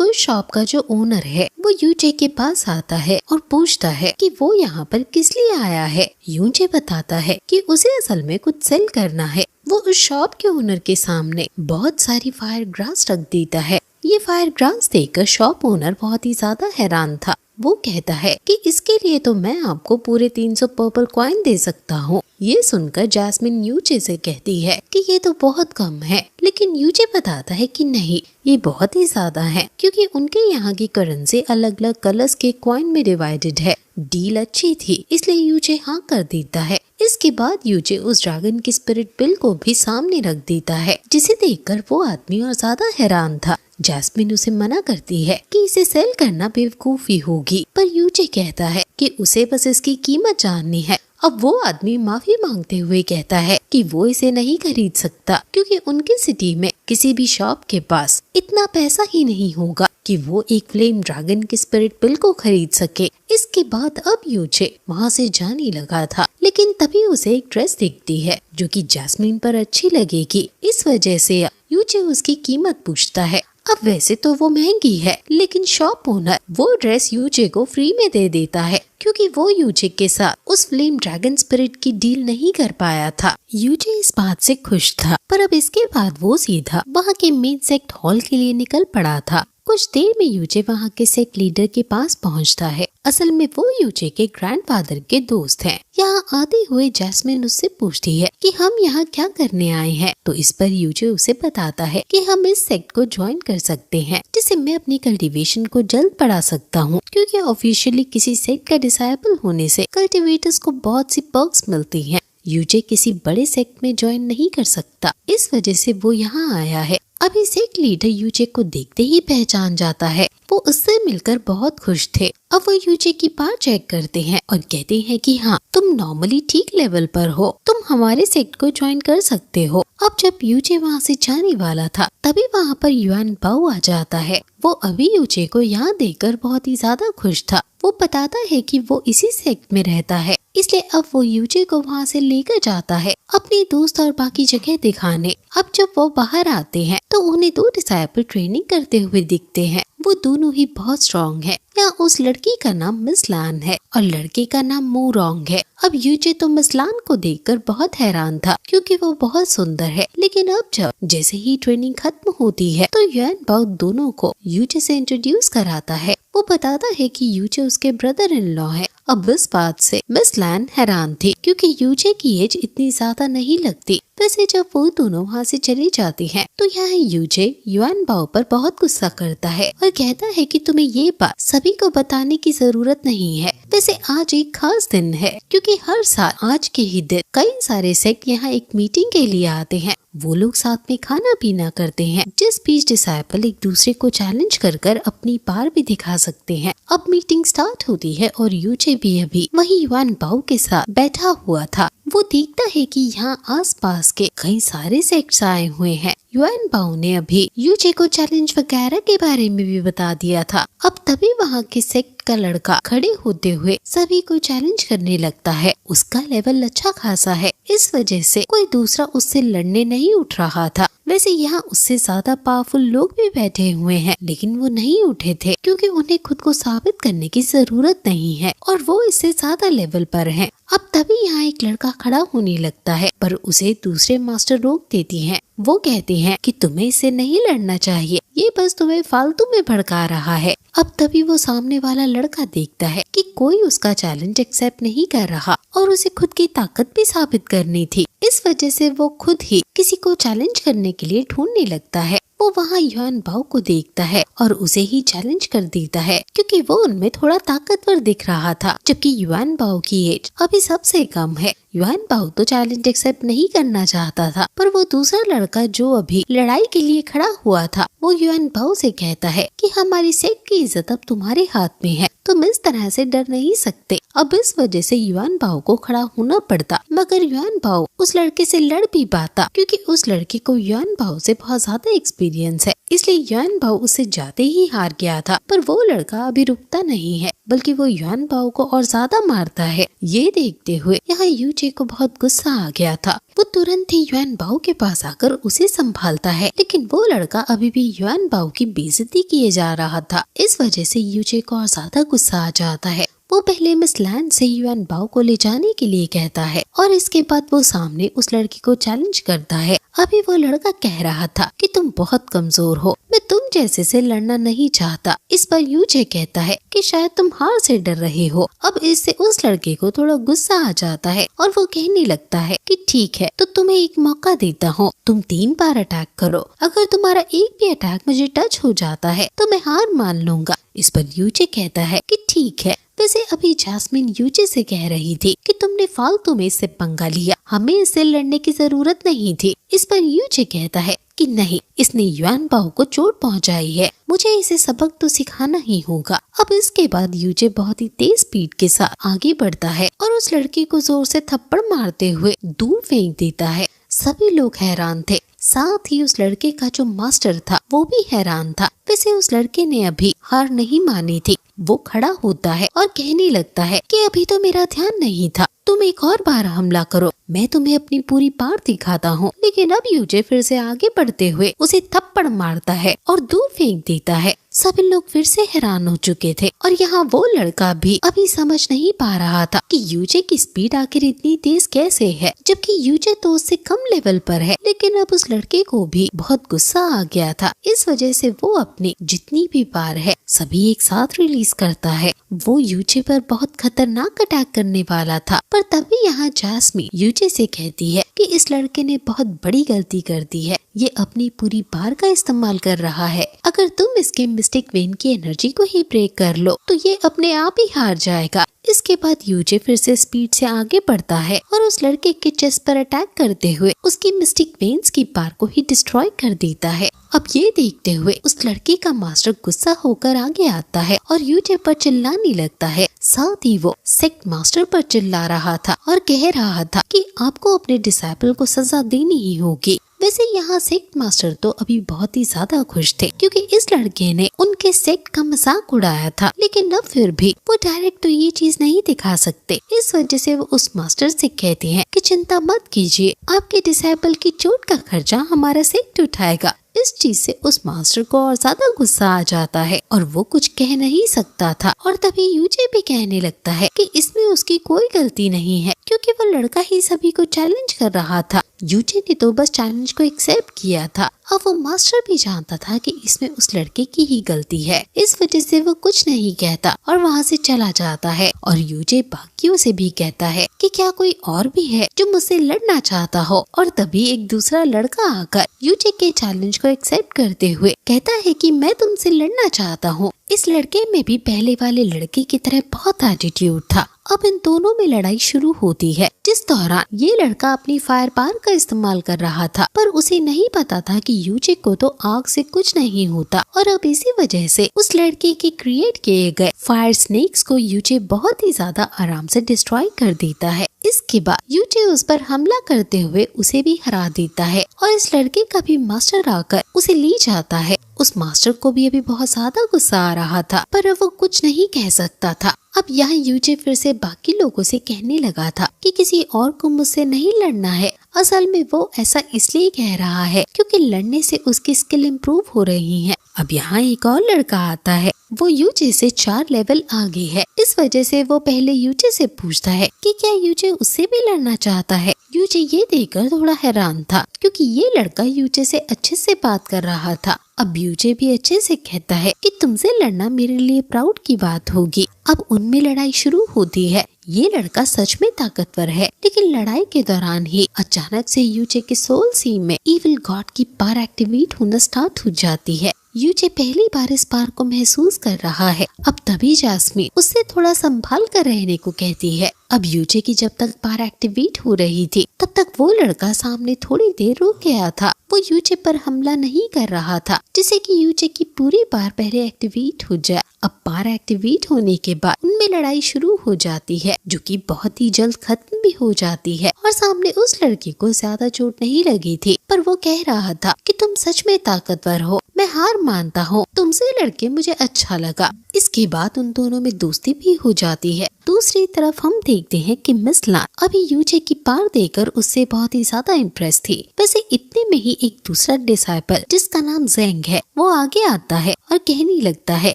उस शॉप का जो ओनर है वो यूचे के पास आता है और पूछता है कि वो यहाँ पर किस लिए आया है। यूचे बताता है कि उसे असल में कुछ सेल करना है। वो उस शॉप के ओनर के सामने बहुत सारी फायर ग्रास रख देता है। ये फायर ग्रास देखकर शॉप ओनर बहुत ही ज्यादा हैरान था। वो कहता है कि इसके लिए तो मैं आपको पूरे 300 पर्पल कॉइन दे सकता हूँ। ये सुनकर जैस्मिन यूचे से कहती है कि ये तो बहुत कम है, लेकिन यूचे बताता है कि नहीं, ये बहुत ही ज्यादा है, क्योंकि उनके यहाँ की करेंसी अलग अलग कलर्स के कॉइन में डिवाइडेड है। डील अच्छी थी, इसलिए यूचे हाँ कर देता है। इसके बाद यूचे उस ड्रैगन की स्पिरिट पिल को भी सामने रख देता है, जिसे देखकर वो आदमी और ज्यादा हैरान था। जैस्मिन उसे मना करती है कि इसे सेल करना बेवकूफी होगी, पर यूचे कहता है कि उसे बस इसकी कीमत जाननी है। अब वो आदमी माफी मांगते हुए कहता है कि वो इसे नहीं खरीद सकता, क्योंकि उनकी सिटी में किसी भी शॉप के पास इतना पैसा ही नहीं होगा कि वो एक फ्लेम ड्रैगन की स्पिरिट पिल को खरीद सके। इसके बाद अब यूचे वहाँ से जाने लगा था, लेकिन तभी उसे एक ड्रेस दिखती है जो कि जैस्मिन पर अच्छी लगेगी। इस वजह से यूचे उसकी कीमत पूछता है। अब वैसे तो वो महंगी है, लेकिन शॉप ओनर वो ड्रेस यूचे को फ्री में दे देता है, क्योंकि वो यूचे के साथ उस फ्लेम ड्रैगन स्पिरिट की डील नहीं कर पाया था। यूचे इस बात से खुश था, पर अब इसके बाद वो सीधा वहाँ के मेन सेक्ट हॉल के लिए निकल पड़ा था। कुछ देर में यूचे वहाँ के सेक्ट लीडर के पास पहुँचता है। असल में वो यूचे के ग्रैंडफादर के दोस्त हैं। यहाँ आते हुए जैस्मिन उससे पूछती है कि हम यहाँ क्या करने आए हैं, तो इस पर यूचे उसे बताता है कि हम इस सेक्ट को ज्वाइन कर सकते हैं, जिससे मैं अपनी कल्टीवेशन को जल्द बढ़ा सकता हूँ, क्योंकि ऑफिशियली किसी सेक्ट का डिसाइबल होने से कल्टीवेटर्स को बहुत सी पर्क्स मिलती हैं। यूचे किसी बड़े सेक्ट में ज्वाइन नहीं कर सकता, इस वजह से वो यहाँ आया है। अभी सेक्ट लीडर यूचे को देखते ही पहचान जाता है। वो उससे मिलकर बहुत खुश थे। अब वो यूचे की पार चेक करते हैं और कहते हैं कि हाँ, तुम नॉर्मली ठीक लेवल पर हो, तुम हमारे सेक्ट को ज्वाइन कर सकते हो। अब जब यूचे वहाँ से जाने वाला था, तभी वहाँ पर युआन बाओ आ जाता है। वो अभी यूचे को यहाँ देखकर बहुत ही ज्यादा खुश था। वो बताता है कि वो इसी सेक्ट में रहता है, इसलिए अब वो यूचे को वहाँ से लेकर जाता है अपने दोस्त और बाकी जगह दिखाने। अब जब वो बाहर आते हैं तो उन्हें 2 डिसाइपल ट्रेनिंग करते हुए दिखते हैं। वो दोनों ही बहुत स्ट्रॉन्ग है। यहाँ उस लड़की का नाम मिस लान है और लड़के का नाम मू रोंग है। अब यूचे तो मिस लान को देखकर बहुत हैरान था, क्योंकि वो बहुत सुंदर है। लेकिन अब जब जैसे ही ट्रेनिंग खत्म होती है तो युआन बाओ दोनों को यूचे से इंट्रोड्यूस कराता है। वो बताता है कि यूचे उसके ब्रदर इन लॉ है। अब इस बात से मिस लान हैरान थी, क्योंकि यूचे की एज इतनी ज्यादा नहीं लगती। वैसे जब वो दोनों वहाँ से चली जाती हैं, तो यहाँ यूचे युआन बाओ पर बहुत गुस्सा करता है और कहता है कि तुम्हें ये बात सभी को बताने की जरूरत नहीं है। वैसे आज एक खास दिन है, क्योंकि हर साल आज के ही दिन कई सारे सेक्ट यहाँ एक मीटिंग के लिए आते हैं। वो लोग साथ में खाना पीना करते हैं, जिस बीच डिसाइपल एक दूसरे को चैलेंज कर अपनी पार भी दिखा सकते हैं। अब मीटिंग स्टार्ट होती है और यूचे भी अभी वही युआन बाओ के साथ बैठा हुआ था। वो देखता है कि यहाँ आसपास के कई सारे सेक्ट्स आए हुए हैं। युआन बाओ ने अभी यूचे को चैलेंज वगैरह के बारे में भी बता दिया था। अब तभी वहाँ के सेक्ट का लड़का खड़े होते हुए सभी को चैलेंज करने लगता है। उसका लेवल अच्छा खासा है, इस वजह से कोई दूसरा उससे लड़ने नहीं उठ रहा था। वैसे यहाँ उससे ज्यादा पावरफुल लोग भी बैठे हुए हैं, लेकिन वो नहीं उठे थे क्योंकि उन्हें खुद को साबित करने की जरूरत नहीं है और वो इससे ज्यादा लेवल पर हैं। अब तभी यहाँ एक लड़का खड़ा होने लगता है, पर उसे दूसरे मास्टर रोक देती हैं। वो कहते हैं कि तुम्हें इससे नहीं लड़ना चाहिए, ये बस तुम्हें फालतू में भड़का रहा है। अब तभी वो सामने वाला लड़का देखता है कि कोई उसका चैलेंज एक्सेप्ट नहीं कर रहा और उसे खुद की ताकत भी साबित करनी थी। इस वजह से वो खुद ही किसी को चैलेंज करने के लिए ढूंढने लगता है। वो वहाँ युआन बाओ को देखता है और उसे ही चैलेंज कर देता है क्योंकि वो उनमें थोड़ा ताकतवर दिख रहा था, जबकि युआन बाओ की एज अभी सबसे कम है। युआन बाओ तो चैलेंज एक्सेप्ट नहीं करना चाहता था, पर वो दूसरा लड़का जो अभी लड़ाई के लिए खड़ा हुआ था, वो युआन बाओ से कहता है कि हमारी सेक्ट की इज्जत अब तुम्हारे हाथ में है, तुम इस तरह से डर नहीं सकते। अब इस वजह से युआन बाओ को खड़ा होना पड़ता, मगर युआन बाओ उस लड़के से लड़ भी पाता क्योंकि उस लड़के को युआन बाओ से बहुत ज्यादा एक्सपीरियंस है, इसलिए युआन बाओ उससे जाते ही हार गया था। पर वो लड़का अभी रुकता नहीं है, बल्कि वो युआन बाओ को और ज्यादा मारता है। ये देखते हुए यहाँ यूचे को बहुत गुस्सा आ गया था। वो तुरंत ही युआन बाओ के पास आकर उसे संभालता है, लेकिन वो लड़का अभी भी युआन बाओ की बेइज्जती किए जा रहा था। इस वजह से यूचे को और ज्यादा गुस्सा आ जाता है। वो पहले मिस लैंड से युआन बाओ को ले जाने के लिए कहता है और इसके बाद वो सामने उस लड़की को चैलेंज करता है। अभी वो लड़का कह रहा था कि तुम बहुत कमजोर हो, मैं तुम जैसे से लड़ना नहीं चाहता। इस पर यूचे कहता है कि शायद तुम हार से डर रहे हो। अब इससे उस लड़के को थोड़ा गुस्सा आ जाता है और वो कहने लगता है कि ठीक है, तो तुम्हें एक मौका देता हूँ, तुम 3 बार अटैक करो। अगर तुम्हारा एक भी अटैक मुझे टच हो जाता है तो मैं हार मान लूंगा। इस पर यूचे कहता है कि ठीक है। वैसे अभी जैस्मिन यूचे से कह रही थी कि तुमने फालतू में इससे पंगा लिया, हमें इससे लड़ने की जरूरत नहीं थी। इस पर यूचे कहता है कि नहीं, इसने युआन बाओ को चोट पहुंचाई है, मुझे इसे सबक तो सिखाना ही होगा। अब इसके बाद यूचे बहुत ही तेज स्पीड के साथ आगे बढ़ता है और उस लड़के को जोर से थप्पड़ मारते हुए दूर फेंक देता है। सभी लोग हैरान थे, साथ ही उस लड़के का जो मास्टर था वो भी हैरान था। वैसे उस लड़के ने अभी हार नहीं मानी थी। वो खड़ा होता है और कहने लगता है कि अभी तो मेरा ध्यान नहीं था, तुम एक और बार हमला करो, मैं तुम्हें अपनी पूरी पावर दिखाता हूँ। लेकिन अब यूचे फिर से आगे बढ़ते हुए उसे थप्पड़ मारता है और दूर फेंक देता है। सभी लोग फिर से हैरान हो चुके थे और यहाँ वो लड़का भी अभी समझ नहीं पा रहा था कि यूचे की स्पीड आखिर इतनी तेज कैसे है, जबकि यूचे तो उससे कम लेवल पर है। लेकिन अब उस लड़के को भी बहुत गुस्सा आ गया था। इस वजह से वो अपनी जितनी भी पावर है सभी एक साथ रिलीज करता है। वो यूचे पर बहुत खतरनाक अटैक करने वाला था, पर तभी यहाँ जैस्मिन यूचे से कहती है कि इस लड़के ने बहुत बड़ी गलती कर दी है, ये अपनी पूरी पावर का इस्तेमाल कर रहा है। अगर तुम इसके मिस्टिक वेन की एनर्जी को ही ब्रेक कर लो तो ये अपने आप ही हार जाएगा। इसके बाद यूचे फिर से स्पीड से आगे बढ़ता है और उस लड़के के चेस्ट पर अटैक करते हुए उसकी मिस्टिक वेन्स की पावर को ही डिस्ट्रॉय कर देता है। अब ये देखते हुए उस लड़के का मास्टर गुस्सा होकर आगे आता है और यूचे पर चिल्लाने लगता है। साथ ही वो सेक्ट मास्टर पर चिल्ला रहा था और कह रहा था कि आपको अपने डिसाइपल को सजा देनी ही होगी। वैसे यहाँ सेक्ट मास्टर तो अभी बहुत ही ज्यादा खुश थे क्योंकि इस लड़के ने उनके सेक्ट का मजाक उड़ाया था, लेकिन अब फिर भी वो डायरेक्ट तो ये चीज नहीं दिखा सकते। इस वजह से वो उस मास्टर से कहते हैं कि चिंता मत कीजिए, आपके डिसाइपल की चोट का खर्चा हमारा सेक्ट उठाएगा। इस चीज से उस मास्टर को और ज्यादा गुस्सा आ जाता है और वो कुछ कह नहीं सकता था। और तभी यूचे भी कहने लगता है कि इसमें उसकी कोई गलती नहीं है क्योंकि वो लड़का ही सभी को चैलेंज कर रहा था। यूचे ने तो बस चैलेंज को एक्सेप्ट किया था। अब वो मास्टर भी जानता था कि इसमें उस लड़के की ही गलती है। इस वजह से वो कुछ नहीं कहता और वहाँ से चला जाता है। और यूचे बाकियों से भी कहता है कि क्या कोई और भी है जो मुझसे लड़ना चाहता हो। और तभी एक दूसरा लड़का आकर यूचे के चैलेंज को एक्सेप्ट करते हुए कहता है कि मैं तुमसे लड़ना चाहता हूँ। इस लड़के में भी पहले वाले लड़के की तरह बहुत एटीट्यूड था। अब इन दोनों में लड़ाई शुरू होती है, जिस दौरान ये लड़का अपनी फायर पावर का इस्तेमाल कर रहा था, पर उसे नहीं पता था कि यूचे को तो आग से कुछ नहीं होता। और अब इसी वजह से उस लड़के के क्रिएट किए गए फायर स्नेक्स को यूचे बहुत ही ज्यादा आराम से डिस्ट्रॉय कर देता है। इसके बाद यूचे उस पर हमला करते हुए उसे भी हरा देता है और इस लड़के का भी मास्टर आकर उसे ले जाता है। उस मास्टर को भी अभी बहुत ज्यादा गुस्सा आ रहा था, पर वो कुछ नहीं कह सकता था। अब यहाँ यूजे फिर से बाकी लोगों से कहने लगा था कि किसी और को मुझसे नहीं लड़ना है। असल में वो ऐसा इसलिए कह रहा है क्योंकि लड़ने से उसकी स्किल इम्प्रूव हो रही है। अब यहाँ एक और लड़का आता है, वो यूजे से 4 लेवल आगे है। इस वजह से वो पहले यूजे से पूछता है कि क्या यूजे उससे भी लड़ना चाहता है। यूजे ये देखकर थोड़ा हैरान था क्योंकि ये लड़का यूजे से अच्छे से बात कर रहा था। अब यूजे भी अच्छे से कहता है कि तुमसे लड़ना मेरे लिए प्राउड की बात होगी। अब उनमें लड़ाई शुरू होती है। ये लड़का सच में ताकतवर है, लेकिन लड़ाई के दौरान ही अचानक से यूजे के सोल सीम में इविल गॉड की पावर एक्टिवेट होना स्टार्ट हो जाती है। यूजे पहली बार इस पावर को महसूस कर रहा है। अब तभी जास्मीन उससे थोड़ा संभाल कर रहने को कहती है। अब यूजे की जब तक पावर एक्टिवेट हो रही थी तब तक वो लड़का सामने थोड़ी देर रुक गया था। वो यूजे पर हमला नहीं कर रहा था जिससे कि यूजे की पूरी पावर पहले एक्टिवेट हो जाए। अब पावर एक्टिवेट होने के बाद उनमें लड़ाई शुरू हो जाती है जो कि बहुत ही जल्द खत्म भी हो जाती है। और सामने उस लड़के को ज्यादा चोट नहीं लगी थी, पर वो कह रहा था कि तुम सच में ताकतवर हो, मैं हार मानता हूँ, तुमसे लड़के मुझे अच्छा लगा। इसके बाद उन दोनों में दोस्ती भी हो जाती है। दूसरी तरफ हम देखते हैं कि मिस लान अभी यूजे की पावर देकर उससे बहुत ही ज्यादा इम्प्रेस थी। वैसे इतने में ही एक दूसरा डिसाइपल जिसका नाम जेंग है वो आगे आता है और कहने लगता है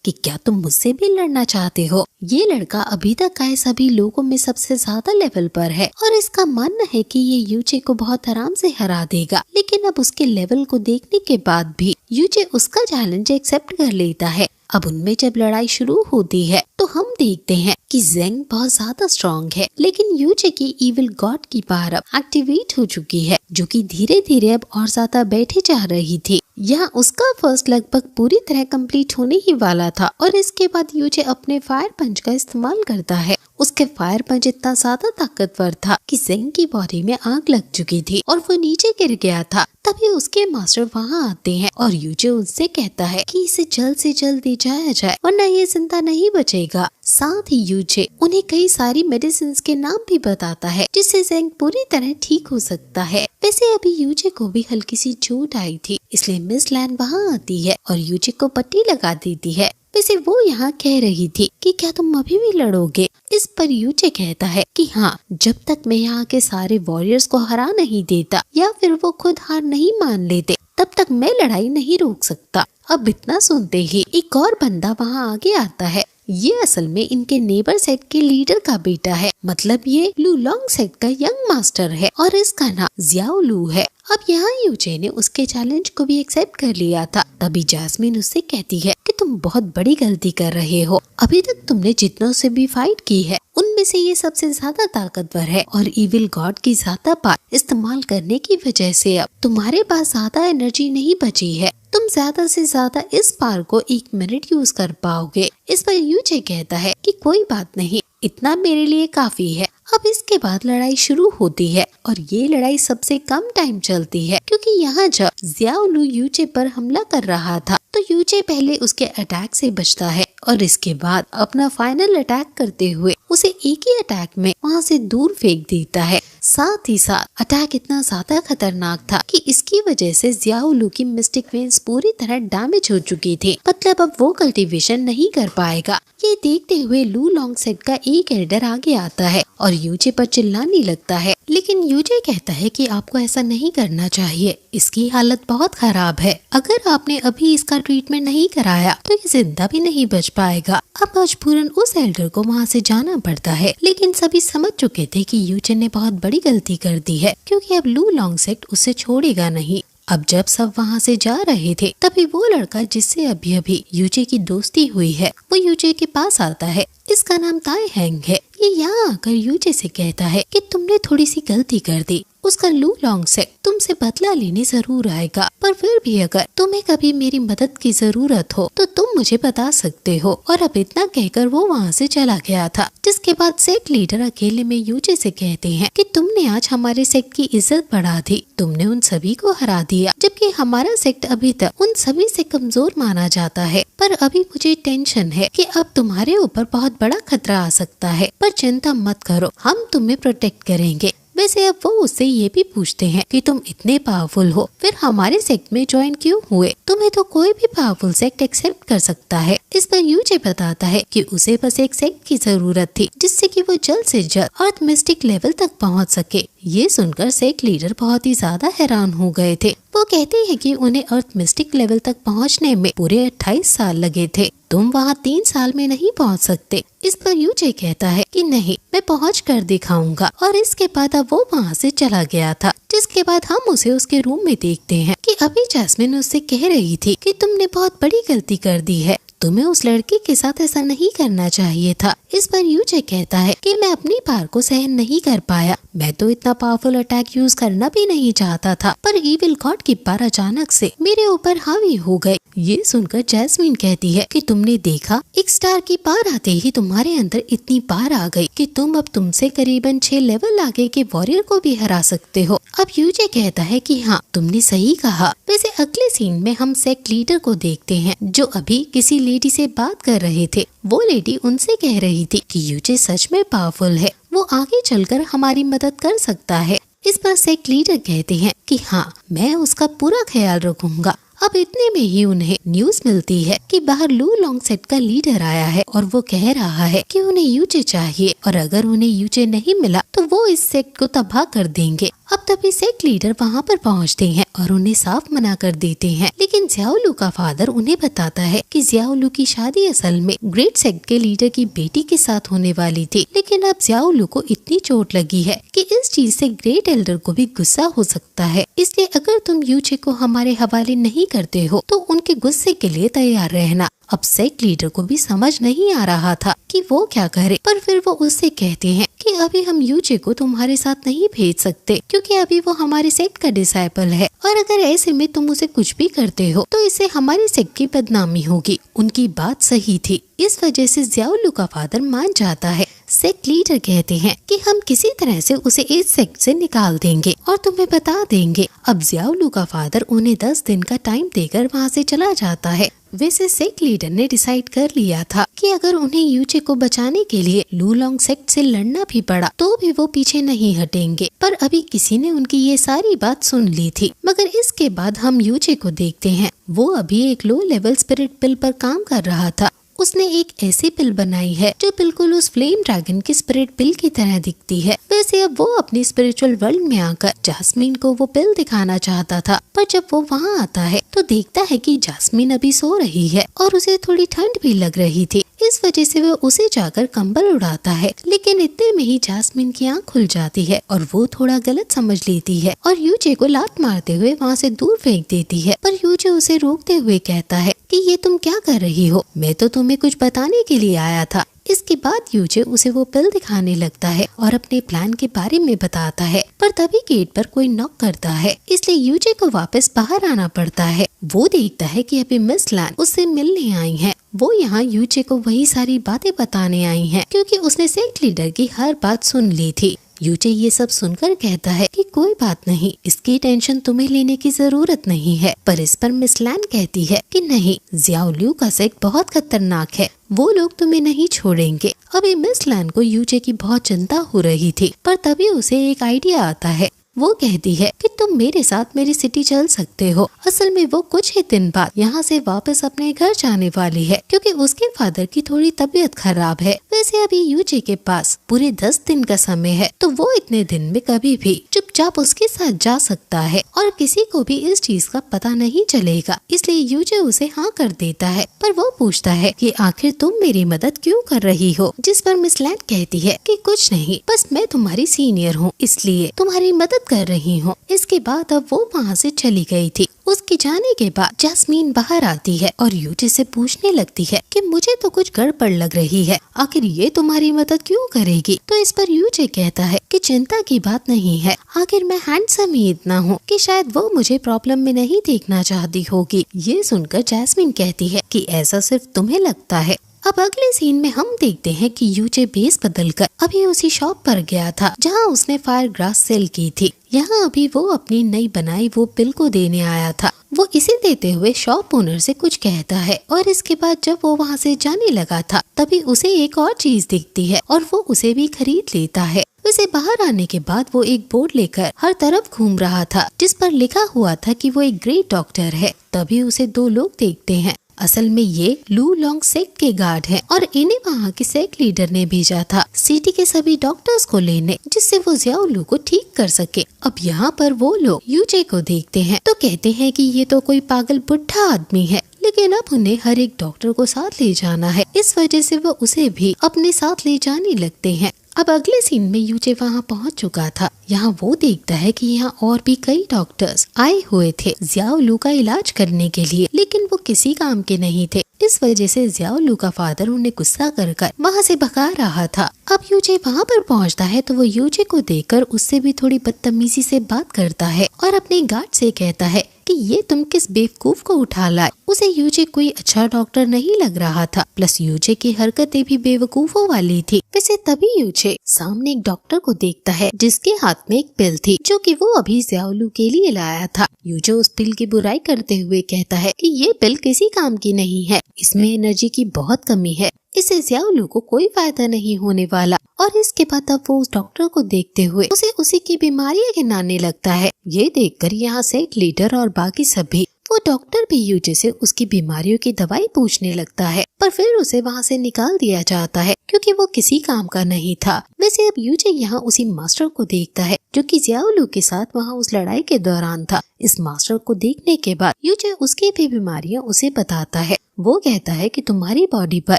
कि क्या तुम मुझसे भी लड़ना चाहते हो। ये लड़का अभी तक आए सभी लोगों में सबसे ज्यादा लेवल पर है और इसका मानना है कि ये यूजे को बहुत आराम से हरा देगा। लेकिन अब उसके लेवल को देखने के बाद भी यूजे उसका चैलेंज एक्सेप्ट कर लेता है। अब उनमें जब लड़ाई शुरू होती है तो हम देखते हैं कि जेंग बहुत ज्यादा स्ट्रॉन्ग है, लेकिन यूजे की इविल गॉड की पावर अब एक्टिवेट हो चुकी है जो कि धीरे धीरे अब और ज्यादा बैठे जा रही थी। यहाँ उसका फर्स्ट लगभग पूरी तरह कंप्लीट होने ही वाला था और इसके बाद यूजे अपने फायर पंच का इस्तेमाल करता है। उसके फायर पंच इतना ज्यादा ताकतवर था कि जेंग की बॉडी में आग लग चुकी थी और वो नीचे गिर गया था। तभी उसके मास्टर वहाँ आते हैं और यूजे उनसे कहता है कि इसे जल्द से जल्द ले जाया जाए वरना ये जिंदा नहीं बचेगा। साथ ही यूजे उन्हें कई सारी मेडिसिन के नाम भी बताता है जिससे जेंग पूरी तरह ठीक हो सकता है। वैसे अभी यूजे को भी हल्की सी चोट आई थी, इसलिए मिस लैन वहाँ आती है और यूजे को पट्टी लगा देती है। वैसे वो यहाँ कह रही थी कि क्या तुम अभी भी लड़ोगे। इस पर यूजे कहता है कि हाँ, जब तक मैं यहाँ के सारे वॉरियर्स को हरा नहीं देता या फिर वो खुद हार नहीं मान लेते तब तक मैं लड़ाई नहीं रोक सकता। अब इतना सुनते ही एक और बंदा वहाँ आगे आता है। ये असल में इनके नेबर सेट के लीडर का बेटा है, मतलब ये लू लॉन्ग सेट का यंग मास्टर है और इसका नाम जियाओ लू है। अब यहाँ यूजे ने उसके चैलेंज को भी एक्सेप्ट कर लिया था। तभी जास्मीन उससे कहती है कि तुम बहुत बड़ी गलती कर रहे हो। अभी तक तुमने जितनों से भी फाइट की है उनमें से ये सबसे ज्यादा ताकतवर है और इविल गॉड की ज्यादा पावर इस्तेमाल करने की वजह से अब तुम्हारे पास ज्यादा एनर्जी नहीं बची है। तुम ज्यादा से ज्यादा इस पावर को 1 मिनट यूज कर पाओगे। इस पर यूजे कहता है कि कोई बात नहीं, इतना मेरे लिए काफी है। अब इसके बाद लड़ाई शुरू होती है और ये लड़ाई सबसे कम टाइम चलती है क्योंकि यहाँ जब जियाओ लू यूजे पर हमला कर रहा था तो यूजे पहले उसके अटैक से बचता है और इसके बाद अपना फाइनल अटैक करते हुए उसे एक ही अटैक में वहाँ से दूर फेंक देता है। साथ ही साथ अटैक इतना ज्यादा खतरनाक था कि इसकी वजह से जियाओ लू की मिस्टिक वेन्स पूरी तरह डैमेज हो चुकी थी, मतलब अब वो कल्टीवेशन नहीं कर पाएगा। ये देखते हुए लू लॉन्ग सेट का एक एल्डर आगे आता है और यूजे पर चिल्लाने लगता है, लेकिन यूजे कहता है कि आपको ऐसा नहीं करना चाहिए, इसकी हालत बहुत खराब है। अगर आपने अभी इसका ट्रीटमेंट नहीं कराया तो ये जिंदा भी नहीं बच पाएगा। अब मजबूरन उस एल्डर को वहाँ से जाना पड़ता है, लेकिन सभी समझ चुके थे कि यूजे ने बहुत बड़ी गलती कर दी है क्योंकि अब लू लॉन्ग सेट उसे छोड़ेगा नहीं। अब जब सब वहाँ से जा रहे थे तभी वो लड़का जिससे अभी अभी यूजे की दोस्ती हुई है वो यूजे के पास आता है। इसका नाम ताई हैंग है। ये यहाँ आकर यूजे से कहता है कि तुमने थोड़ी सी गलती कर दी। उसका लू लॉन्ग सेट तुमसे बदला लेने जरूर आएगा, पर फिर भी अगर तुम्हें कभी मेरी मदद की जरूरत हो तो तुम मुझे बता सकते हो। और अब इतना कहकर वो वहाँ से चला गया था। जिसके बाद सेक्ट लीडर अकेले में यूजे से कहते हैं कि तुमने आज हमारे सेक्ट की इज्जत बढ़ा दी, तुमने उन सभी को हरा दिया, जबकि हमारा सेक्ट अभी तक उन सभी से कमजोर माना जाता है। पर अभी मुझे टेंशन है कि अब तुम्हारे ऊपर बहुत बड़ा खतरा आ सकता है, पर चिंता मत करो, हम तुम्हें प्रोटेक्ट करेंगे। वैसे अब वो उससे ये भी पूछते हैं कि तुम इतने पावरफुल हो, फिर हमारे सेक्ट में ज्वाइन क्यों हुए? तुम्हें तो कोई भी पावरफुल सेक्ट एक्सेप्ट कर सकता है। इस पर यूजे बताता है कि उसे बस एक सेक्ट की जरूरत थी जिससे कि वो जल्द से जल्द अर्थ मिस्टिक लेवल तक पहुंच सके। ये सुनकर सेक्ट लीडर बहुत ही ज्यादा हैरान हो गए थे। वो कहते हैं कि उन्हें अर्थ मिस्टिक लेवल तक पहुंचने में पूरे 28 साल लगे थे। तुम वहाँ 3 साल में नहीं पहुँच सकते। इस पर यूजे कहता है कि नहीं, मैं पहुँच कर दिखाऊंगा। और इसके बाद अब वो वहाँ से चला गया था। जिसके बाद हम उसे उसके रूम में देखते हैं कि अभी जैस्मिन उससे कह रही थी कि तुमने बहुत बड़ी गलती कर दी है, तुम्हें उस लड़की के साथ ऐसा नहीं करना चाहिए था। इस पर यूजे कहता है कि मैं अपनी पार को सहन नहीं कर पाया, मैं तो इतना पावरफुल अटैक यूज करना भी नहीं चाहता था, पर इविल गॉड की पार अचानक से मेरे ऊपर हावी हो गए। ये सुनकर जैस्मिन कहती है कि तुमने देखा, एक स्टार की पार आते ही तुम्हारे अंदर इतनी पार आ गई कि तुम अब तुमसे करीबन 6 लेवल आगे के वॉरियर को भी हरा सकते हो। अब यूजे कहता है कि हाँ, तुमने सही कहा। वैसे अगले सीन में हम सेक्ट लीडर को देखते हैं जो अभी किसी लेडी से बात कर रहे थे। वो लेडी उनसे कह रही थी कि यूजे सच में पावरफुल है, वो आगे चलकर हमारी मदद कर सकता है। इस पर सेक्ट लीडर कहते हैं कि हाँ, मैं उसका पूरा ख्याल रखूंगा। अब इतने में ही उन्हें न्यूज मिलती है कि बाहर लू लॉन्ग सेट का लीडर आया है और वो कह रहा है कि उन्हें यूजे चाहिए और अगर उन्हें यूजे नहीं मिला तो वो इस सेक्ट को तबाह कर देंगे। अब तभी सेक्ट लीडर वहाँ पर पहुँचते हैं और उन्हें साफ मना कर देते हैं, लेकिन ज़ियाओलू का फादर उन्हें बताता है कि ज़ियाओलू की शादी असल में ग्रेट सेक्ट के लीडर की बेटी के साथ होने वाली थी, लेकिन अब ज़ियाओलू को इतनी चोट लगी है कि इस चीज से ग्रेट एल्डर को भी गुस्सा हो सकता है। इसलिए अगर तुम यूजे को हमारे हवाले नहीं करते हो तो उनके गुस्से के लिए तैयार रहना। अब सेक्ट लीडर को भी समझ नहीं आ रहा था कि वो क्या करे, पर फिर वो उससे कहते हैं कि अभी हम यूजे को तुम्हारे साथ नहीं भेज सकते क्योंकि अभी वो हमारे सेक्ट का डिसाइपल है और अगर ऐसे में तुम उसे कुछ भी करते हो तो इससे हमारी सेक्ट की बदनामी होगी। उनकी बात सही थी, इस वजह से ज़ियाओलू का फादर मान जाता है। सेक्ट लीडर कहते हैं कि हम किसी तरह से उसे इस सेक्ट से निकाल देंगे और तुम्हें बता देंगे। अब ज़ियाओलू का फादर उन्हें 10 दिन का टाइम देकर वहाँ से चला जाता है। वैसे सेक्ट लीडर ने डिसाइड कर लिया था कि अगर उन्हें यूजे को बचाने के लिए लू लॉन्ग सेक्ट से लड़ना भी पड़ा तो भी वो पीछे नहीं हटेंगे, पर अभी किसी ने उनकी ये सारी बात सुन ली थी। मगर इसके बाद हम यूजे को देखते हैं, वो अभी एक लो लेवल स्पिरिट पिल पर काम कर रहा था। उसने एक ऐसी पिल बनाई है जो बिल्कुल उस फ्लेम ड्रैगन की स्पिरिट पिल की तरह दिखती है। वैसे अब वो अपनी स्पिरिचुअल वर्ल्ड में आकर जैस्मिन को वो पिल दिखाना चाहता था, पर जब वो वहाँ आता है तो देखता है कि जैस्मिन अभी सो रही है और उसे थोड़ी ठंड भी लग रही थी। इस वजह से वो उसे जाकर कंबल उड़ाता है, लेकिन इतने में ही जैस्मिन की आँख खुल जाती है और वो थोड़ा गलत समझ लेती है और यूजे को लात मारते हुए वहाँ से दूर फेंक देती है। पर यूजे उसे रोकते हुए कहता है कि ये तुम क्या कर रही हो, मैं तो तुम्हें कुछ बताने के लिए आया था। इसके बाद यूजे उसे वो पिल दिखाने लगता है और अपने प्लान के बारे में बताता है, पर तभी गेट पर कोई नॉक करता है, इसलिए यूजे को वापस बाहर आना पड़ता है। वो देखता है कि अभी मिस लैन उससे मिलने आई हैं। वो यहाँ यूजे को वही सारी बातें बताने आई हैं क्योंकि उसने सेक्ट लीडर की हर बात सुन ली थी। यूजे ये सब सुनकर कहता है कि कोई बात नहीं, इसकी टेंशन तुम्हें लेने की जरूरत नहीं है। पर इस पर मिस लैन कहती है कि नहीं, ज़ियाओलू का सेक्ट बहुत खतरनाक है, वो लोग तुम्हें नहीं छोड़ेंगे। अभी मिस लैन को यूजे की बहुत चिंता हो रही थी, पर तभी उसे एक आइडिया आता है। वो कहती है कि तुम मेरे साथ मेरी सिटी चल सकते हो। असल में वो कुछ ही दिन बाद यहाँ से वापस अपने घर जाने वाली है क्योंकि उसके फादर की थोड़ी तबीयत खराब है। वैसे अभी यूजे के पास पूरे 10 दिन का समय है, तो वो इतने दिन में कभी भी चुपचाप उसके साथ जा सकता है और किसी को भी इस चीज का पता नहीं चलेगा। इसलिए यूजे उसे हाँ कर देता है, पर वो पूछता है कि आखिर तुम मेरी मदद क्यों कर रही हो? जिस पर मिस लैन कहती है कि कुछ नहीं, बस मैं तुम्हारी सीनियर हूँ इसलिए तुम्हारी मदद कर रही हूँ। इसके बाद अब वो वहाँ से चली गई थी। उसके जाने के बाद जैस्मीन बाहर आती है और यूजे से पूछने लगती है कि मुझे तो कुछ गड़बड़ लग रही है, आखिर ये तुम्हारी मदद क्यों करेगी? तो इस पर यूजे कहता है कि चिंता की बात नहीं है, आखिर मैं हैंडसम ही इतना हूँ कि शायद वो मुझे प्रॉब्लम में नहीं देखना चाहती होगी। ये सुनकर जैस्मीन कहती है कि ऐसा सिर्फ तुम्हें लगता है। अब अगले सीन में हम देखते हैं कि यूजे बेस बदलकर अभी उसी शॉप पर गया था जहां उसने फायर ग्रास सेल की थी। यहाँ अभी वो अपनी नई बनाई वो पिल को देने आया था। वो इसे देते हुए शॉप ओनर से कुछ कहता है और इसके बाद जब वो वहाँ से जाने लगा था तभी उसे एक और चीज दिखती है और वो उसे भी खरीद लेता है। वैसे बाहर आने के बाद वो एक बोर्ड लेकर हर तरफ घूम रहा था जिस पर लिखा हुआ था कि वो एक ग्रेट डॉक्टर है। तभी उसे दो लोग देखते हैं। असल में ये लू लॉन्ग सेक्ट के गार्ड हैं और इन्हें वहाँ के सेक्ट लीडर ने भेजा था सिटी के सभी डॉक्टर्स को लेने जिससे वो जियाओ लू को ठीक कर सके। अब यहाँ पर वो लोग यूजे को देखते हैं तो कहते हैं कि ये तो कोई पागल बुढ़ा आदमी है, लेकिन अब उन्हें हर एक डॉक्टर को साथ ले जाना है, इस वजह से वो उसे भी अपने साथ ले जाने लगते हैं। अब अगले सीन में यूजे वहाँ पहुँच चुका था। यहाँ वो देखता है कि यहाँ और भी कई डॉक्टर्स आए हुए थे जियाओ लू का इलाज करने के लिए, लेकिन वो किसी काम के नहीं थे। इस वजह से जियाओ लू का फादर उन्हें गुस्सा कर वहाँ से भगा रहा था। अब यूजे वहाँ पर पहुँचता है तो वो यूजे को देखकर उससे भी थोड़ी बदतमीजी से बात करता है और अपने गार्ड से कहता है कि ये तुम किस बेवकूफ को उठा लाए। उसे यूजे कोई अच्छा डॉक्टर नहीं लग रहा था, प्लस यूजे की हरकतें भी बेवकूफों वाली थी। वैसे तभी यूजे सामने एक डॉक्टर को देखता है जिसके हाथ में एक पिल थी जो कि वो अभी जियाओ लू के लिए लाया था। यूजे उस पिल की बुराई करते हुए कहता है कि ये पिल किसी काम की नहीं है, इसमें एनर्जी की बहुत कमी है, इससे जियाओ लू को कोई फायदा नहीं होने वाला। और इसके बाद अब वो उस डॉक्टर को देखते हुए उसे उसी की बीमारियां गिनाने लगता है। ये देखकर यहाँ सेक्ट लीडर और बाकी सभी वो डॉक्टर भी यूजे से उसकी बीमारियों की दवाई पूछने लगता है, पर फिर उसे वहाँ से निकाल दिया जाता है क्योंकि वो किसी काम का नहीं था। वैसे अब यूजे यहाँ उसी मास्टर को देखता है जो कि जियाओ लू के साथ वहाँ उस लड़ाई के दौरान था। इस मास्टर को देखने के बाद यूजे उसकी भी बीमारियां उसे बताता है। वो कहता है कि तुम्हारी बॉडी पर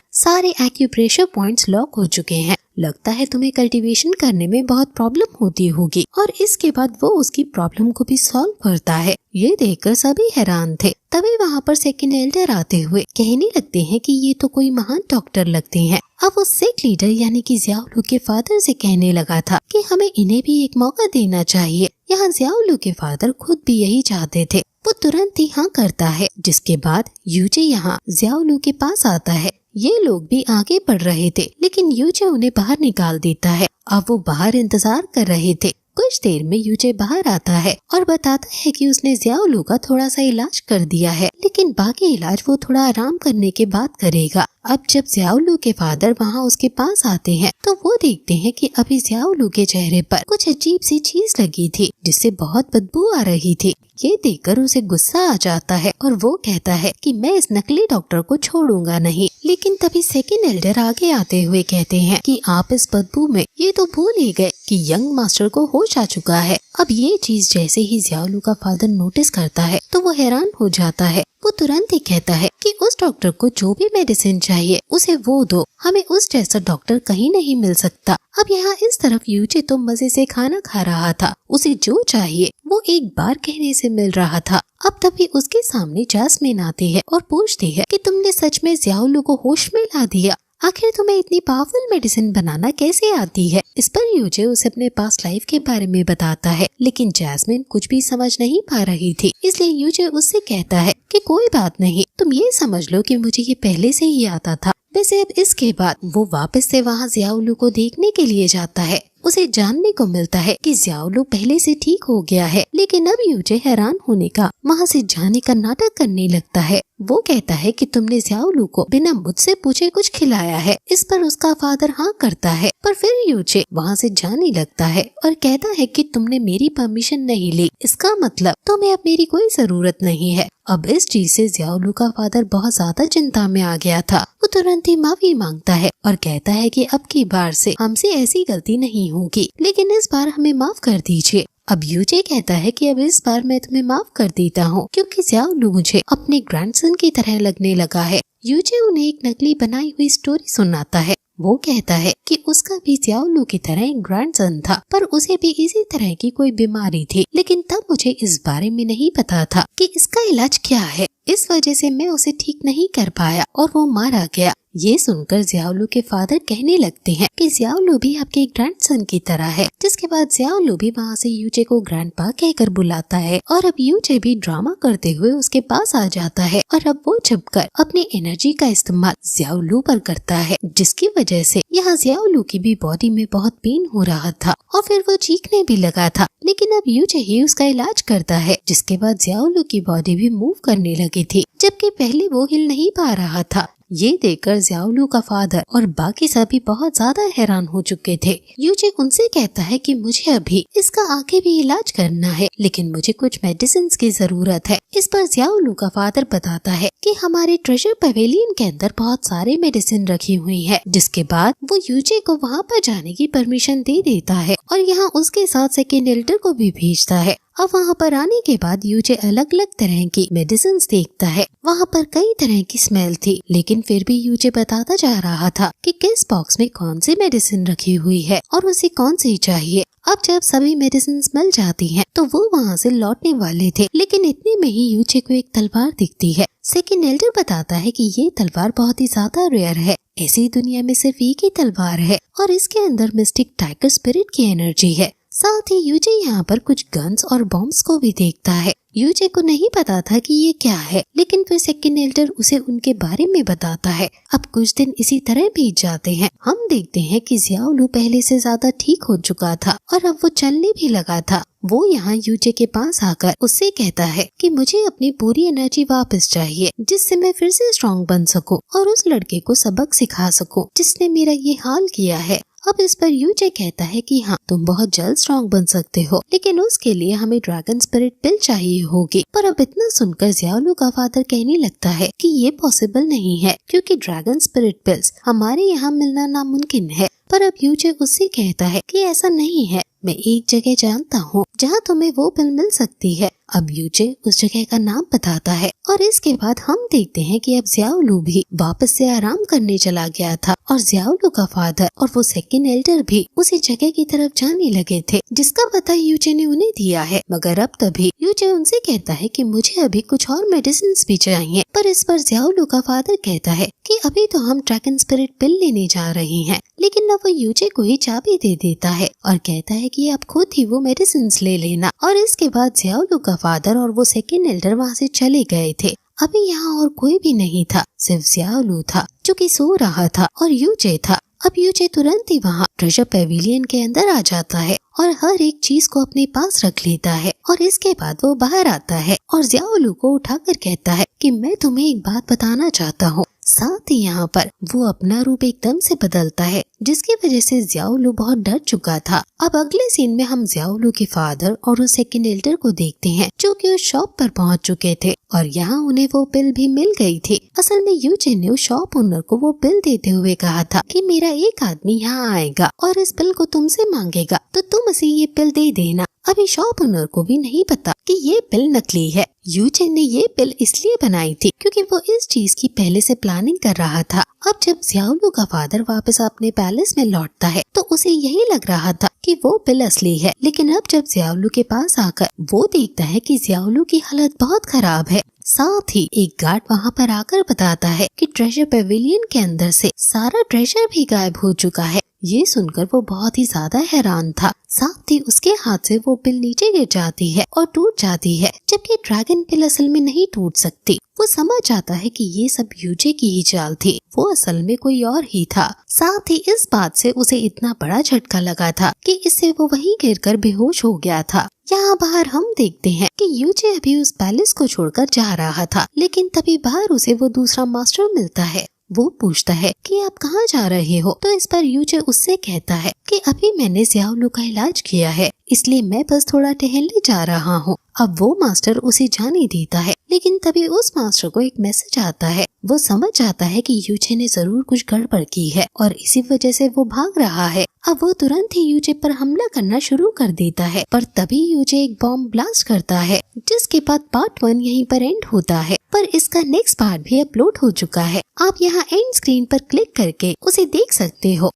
सारे एक्यूप्रेशर पॉइंट्स लॉक हो चुके हैं, लगता है तुम्हें कल्टीवेशन करने में बहुत प्रॉब्लम होती होगी। और इसके बाद वो उसकी प्रॉब्लम को भी सॉल्व करता है। ये देखकर सभी हैरान थे। तभी वहाँ पर सेकंड एल्डर आते हुए कहने लगते हैं कि ये तो कोई महान डॉक्टर लगते हैं। अब वो सेक्ट लीडर यानी कि जियाओ लू के फादर से कहने लगा था कि हमें इन्हें भी एक मौका देना चाहिए। यहाँ जियाओ लू के फादर खुद भी यही चाहते थे। वो तुरंत ही हाँ करता है, जिसके बाद यूजे यहाँ जियाओ लू के पास आता है। ये लोग भी आगे बढ़ रहे थे लेकिन यूजे उन्हें बाहर निकाल देता है। अब वो बाहर इंतजार कर रहे थे। कुछ देर में यूजे बाहर आता है और बताता है कि उसने जियाओ लू का थोड़ा सा इलाज कर दिया है, लेकिन बाकी इलाज वो थोड़ा आराम करने के बाद करेगा। अब जब जियाओ लू के फादर वहाँ उसके पास आते हैं तो वो देखते हैं कि अभी जियाओ लू के चेहरे पर कुछ अजीब सी चीज लगी थी जिससे बहुत बदबू आ रही थी। ये देखकर उसे गुस्सा आ जाता है और वो कहता है कि मैं इस नकली डॉक्टर को छोड़ूंगा नहीं। लेकिन तभी सेकंड एल्डर आगे आते हुए कहते हैं कि आप इस बदबू में ये तो भूल ही गए कि यंग मास्टर को होश आ चुका है। अब ये चीज जैसे ही जियाओ लू का फादर नोटिस करता है तो वो हैरान हो जाता है। वो तुरंत ही कहता है कि उस डॉक्टर को जो भी मेडिसिन चाहिए उसे वो दो, हमें उस जैसा डॉक्टर कहीं नहीं मिल सकता। अब यहाँ इस तरफ यूजे तो मजे से खाना खा रहा था, उसे जो चाहिए वो एक बार कहने से मिल रहा था। अब तभी उसके सामने जैस्मिन आती है और पूछती है कि तुमने सच में जियाओ लू को होश में ला दिया, आखिर तुम्हें इतनी पावरफुल मेडिसिन बनाना कैसे आती है। इस पर यूजे उसे अपने पास्ट लाइफ के बारे में बताता है, लेकिन जैस्मिन कुछ भी समझ नहीं पा रही थी, इसलिए यूजे उससे कहता है कि कोई बात नहीं, तुम ये समझ लो कि मुझे ये पहले से ही आता था। वैसे अब इसके बाद वो वापस से वहाँ जियाओ लू को देखने के लिए जाता है। उसे जानने को मिलता है कि जियाओ लू पहले से ठीक हो गया है, लेकिन अब यूजे हैरान होने का वहाँ से जाने का नाटक करने लगता है। वो कहता है कि तुमने जियाओ लू को बिना मुझसे पूछे कुछ खिलाया है। इस पर उसका फादर हाँ करता है, पर फिर यूजे वहाँ से जाने लगता है और कहता है कि तुमने मेरी परमिशन नहीं ली, इसका मतलब तुम्हें अब मेरी कोई जरूरत नहीं है। अब इस चीज से जियाओ लू का फादर बहुत ज्यादा चिंता में आ गया था। वो तुरंत ही माफी मांगता है और कहता है कि अब की बार से हमसे ऐसी गलती नहीं होगी, लेकिन इस बार हमें माफ कर दीजिए। अब यूजे कहता है कि अब इस बार मैं तुम्हें माफ कर देता हूँ क्योंकि जियाओ लू मुझे अपने ग्रैंडसन की तरह लगने लगा है। यूजे उन्हें एक नकली बनाई हुई स्टोरी सुनाता है। वो कहता है कि उसका भी जियाओ लू की तरह एक ग्रैंडसन था, पर उसे भी इसी तरह की कोई बीमारी थी, लेकिन तब मुझे इस बारे में नहीं पता था कि इसका इलाज क्या है। इस वजह से मैं उसे ठीक नहीं कर पाया और वो मारा गया। ये सुनकर जियाओलू के फादर कहने लगते हैं कि जियाओलू भी आपके ग्रैंडसन की तरह है। जिसके बाद जियाओलू भी वहाँ से यूचे को ग्रैंडपा कहकर बुलाता है और अब यूचे भी ड्रामा करते हुए उसके पास आ जाता है और अब वो छुपकर अपनी एनर्जी का इस्तेमाल जियाओलू पर करता है, जिसकी वजह से यहाँ जियाओलू की भी बॉडी में बहुत पेन हो रहा था और फिर वो चीखने भी लगा था। लेकिन अब यूचे ही उसका इलाज करता है, जिसके बाद जियाओलू की बॉडी भी मूव करने लगी थी, जबकि पहले वो हिल नहीं पा रहा था। ये देखकर जियाओलू का फादर और बाकी सभी बहुत ज्यादा हैरान हो चुके थे। यूचे उनसे कहता है कि मुझे अभी इसका आगे भी इलाज करना है, लेकिन मुझे कुछ मेडिसिन की जरूरत है। इस पर जियाओलू का फादर बताता है कि हमारे ट्रेजर पवेलियन के अंदर बहुत सारे मेडिसिन रखी हुई है। जिसके बाद वो यूचे को वहाँ पर जाने की परमिशन दे देता है और यहाँ उसके साथ सेकेंड एल्डर को भी भेजता है। अब वहाँ पर आने के बाद यूचे अलग अलग तरह की मेडिसिन देखता है। वहाँ पर कई तरह की स्मेल थी, लेकिन फिर भी यूचे बताता जा रहा था कि किस बॉक्स में कौन सी मेडिसिन रखी हुई है और उसे कौन सी चाहिए। अब जब सभी मेडिसिन मिल जाती हैं, तो वो वहाँ से लौटने वाले थे, लेकिन इतने में ही यूचे को एक तलवार दिखती है। सेकेंड एल्डर बताता है कि ये तलवार बहुत ही ज्यादा रेयर है, ऐसी दुनिया में सिर्फ एक ही तलवार है और इसके अंदर मिस्टिक टाइगर स्पिरिट की एनर्जी है। साथ ही यूचे यहाँ पर कुछ गन्स और बॉम्ब्स को भी देखता है। यूचे को नहीं पता था कि ये क्या है, लेकिन फिर सेकेंड एल्डर उसे उनके बारे में बताता है। अब कुछ दिन इसी तरह बीत जाते हैं। हम देखते हैं कि जियाओलू पहले से ज्यादा ठीक हो चुका था और अब वो चलने भी लगा था। वो यहाँ यूचे के पास आकर उससे कहता है कि मुझे अपनी पूरी एनर्जी वापस चाहिए, जिससे मैं फिर से स्ट्रॉन्ग बन सकूं और उस लड़के को सबक सिखा सकूं जिसने मेरा ये हाल किया है। अब इस पर यूचे कहता है कि हाँ, तुम बहुत जल्द स्ट्रॉन्ग बन सकते हो, लेकिन उसके लिए हमें ड्रैगन स्पिरिट पिल चाहिए होगी। पर अब इतना सुनकर जियाओलू का फादर कहने लगता है कि ये पॉसिबल नहीं है, क्योंकि ड्रैगन स्पिरिट पिल्स हमारे यहाँ मिलना नामुमकिन है। पर अब यूचे उससे कहता है कि ऐसा नहीं है, मैं एक जगह जानता हूँ जहाँ तुम्हें वो पिल मिल सकती है। अब यूचे उस जगह का नाम बताता है और इसके बाद हम देखते हैं कि अब जियाओलू भी वापस से आराम करने चला गया था और जियाओलू का फादर और वो सेकेंड एल्डर भी उसी जगह की तरफ जाने लगे थे, जिसका पता यूचे ने उन्हें दिया है। मगर अब तभी यूचे उनसे कहता है कि मुझे अभी कुछ और मेडिसिन भी चाहिए। पर इस पर जियाओलू का फादर कहता है कि अभी तो हम ड्रैगन स्पिरिट पिल लेने जा रहे हैं, लेकिन अब वो यूचे को ही चाबी दे देता है और कहता है कि आप खुद ही वो मेडिसिन ले लेना। और इसके बाद जियाओलू का फादर और वो सेकेंड एल्डर वहाँ से चले गए थे। अभी यहाँ और कोई भी नहीं था, सिर्फ जियाओलू था जो कि सो रहा था और यूचे था। अब यूचे तुरंत ही वहाँ ट्रेजर पेविलियन के अंदर आ जाता है और हर एक चीज को अपने पास रख लेता है और इसके बाद वो बाहर आता है और जियाओलू को उठाकर कहता है कि मैं तुम्हें एक बात बताना चाहता हूँ। साथ ही यहाँ पर वो अपना रूप एकदम से बदलता है, जिसकी वजह से जियाओलू बहुत डर चुका था। अब अगले सीन में हम जियाओलू के फादर और उस सेकेंड एल्डर को देखते हैं, जो कि उस शॉप पर पहुंच चुके थे और यहाँ उन्हें वो पिल भी मिल गई थी। असल में यूचे ने उस शॉप ओनर को वो पिल देते हुए कहा था कि मेरा एक आदमी यहाँ आएगा और इस पिल को तुमसे मांगेगा, तो तुम उसे ये पिल दे देना। अभी शॉप ओनर को भी नहीं पता कि ये पिल नकली है। यूचे ने ये पिल इसलिए बनाई थी क्योंकि वो इस चीज की पहले से प्लानिंग कर रहा था। अब जब जियाओलू का फादर वापस अपने पैलेस में लौटता है तो उसे यही लग रहा था कि वो पिल असली है, लेकिन अब जब जियाओलू के पास आकर वो देखता है कि जियाओलू की हालत बहुत खराब है। साथ ही एक गार्ड वहाँ पर आकर बताता है कि ट्रेजर पेविलियन के अंदर से सारा ट्रेजर भी गायब हो चुका है। ये सुनकर वो बहुत ही ज्यादा हैरान था। साथ ही उसके हाथ से वो पिल नीचे गिर जाती है और टूट जाती है, जबकि ड्रैगन पिल असल में नहीं टूट सकती। वो समझ जाता है कि ये सब यूचे की ही चाल थी, वो असल में कोई और ही था। साथ ही इस बात से उसे इतना बड़ा झटका लगा था कि इससे वो वहीं गिरकर बेहोश हो गया था। यहाँ बाहर हम देखते हैं कि यूचे अभी उस पैलेस को छोड़कर जा रहा था, लेकिन तभी बाहर उसे वो दूसरा मास्टर मिलता है। वो पूछता है कि आप कहाँ जा रहे हो, तो इस पर यूचे उससे कहता है कि अभी मैंने जियाओलू का इलाज किया है, इसलिए मैं बस थोड़ा टहलने जा रहा हूँ। अब वो मास्टर उसे जाने देता है, लेकिन तभी उस मास्टर को एक मैसेज आता है। वो समझ जाता है कि यूचे ने जरूर कुछ गड़बड़ की है और इसी वजह से वो भाग रहा है। अब वो तुरंत ही यूचे पर हमला करना शुरू कर देता है, पर तभी यूचे एक बॉम्ब ब्लास्ट करता है, जिसके बाद पार्ट 1 यहीं पर एंड होता है। पर इसका नेक्स्ट पार्ट भी अपलोड हो चुका है, आप यहाँ एंड स्क्रीन पर क्लिक करके उसे देख सकते हो।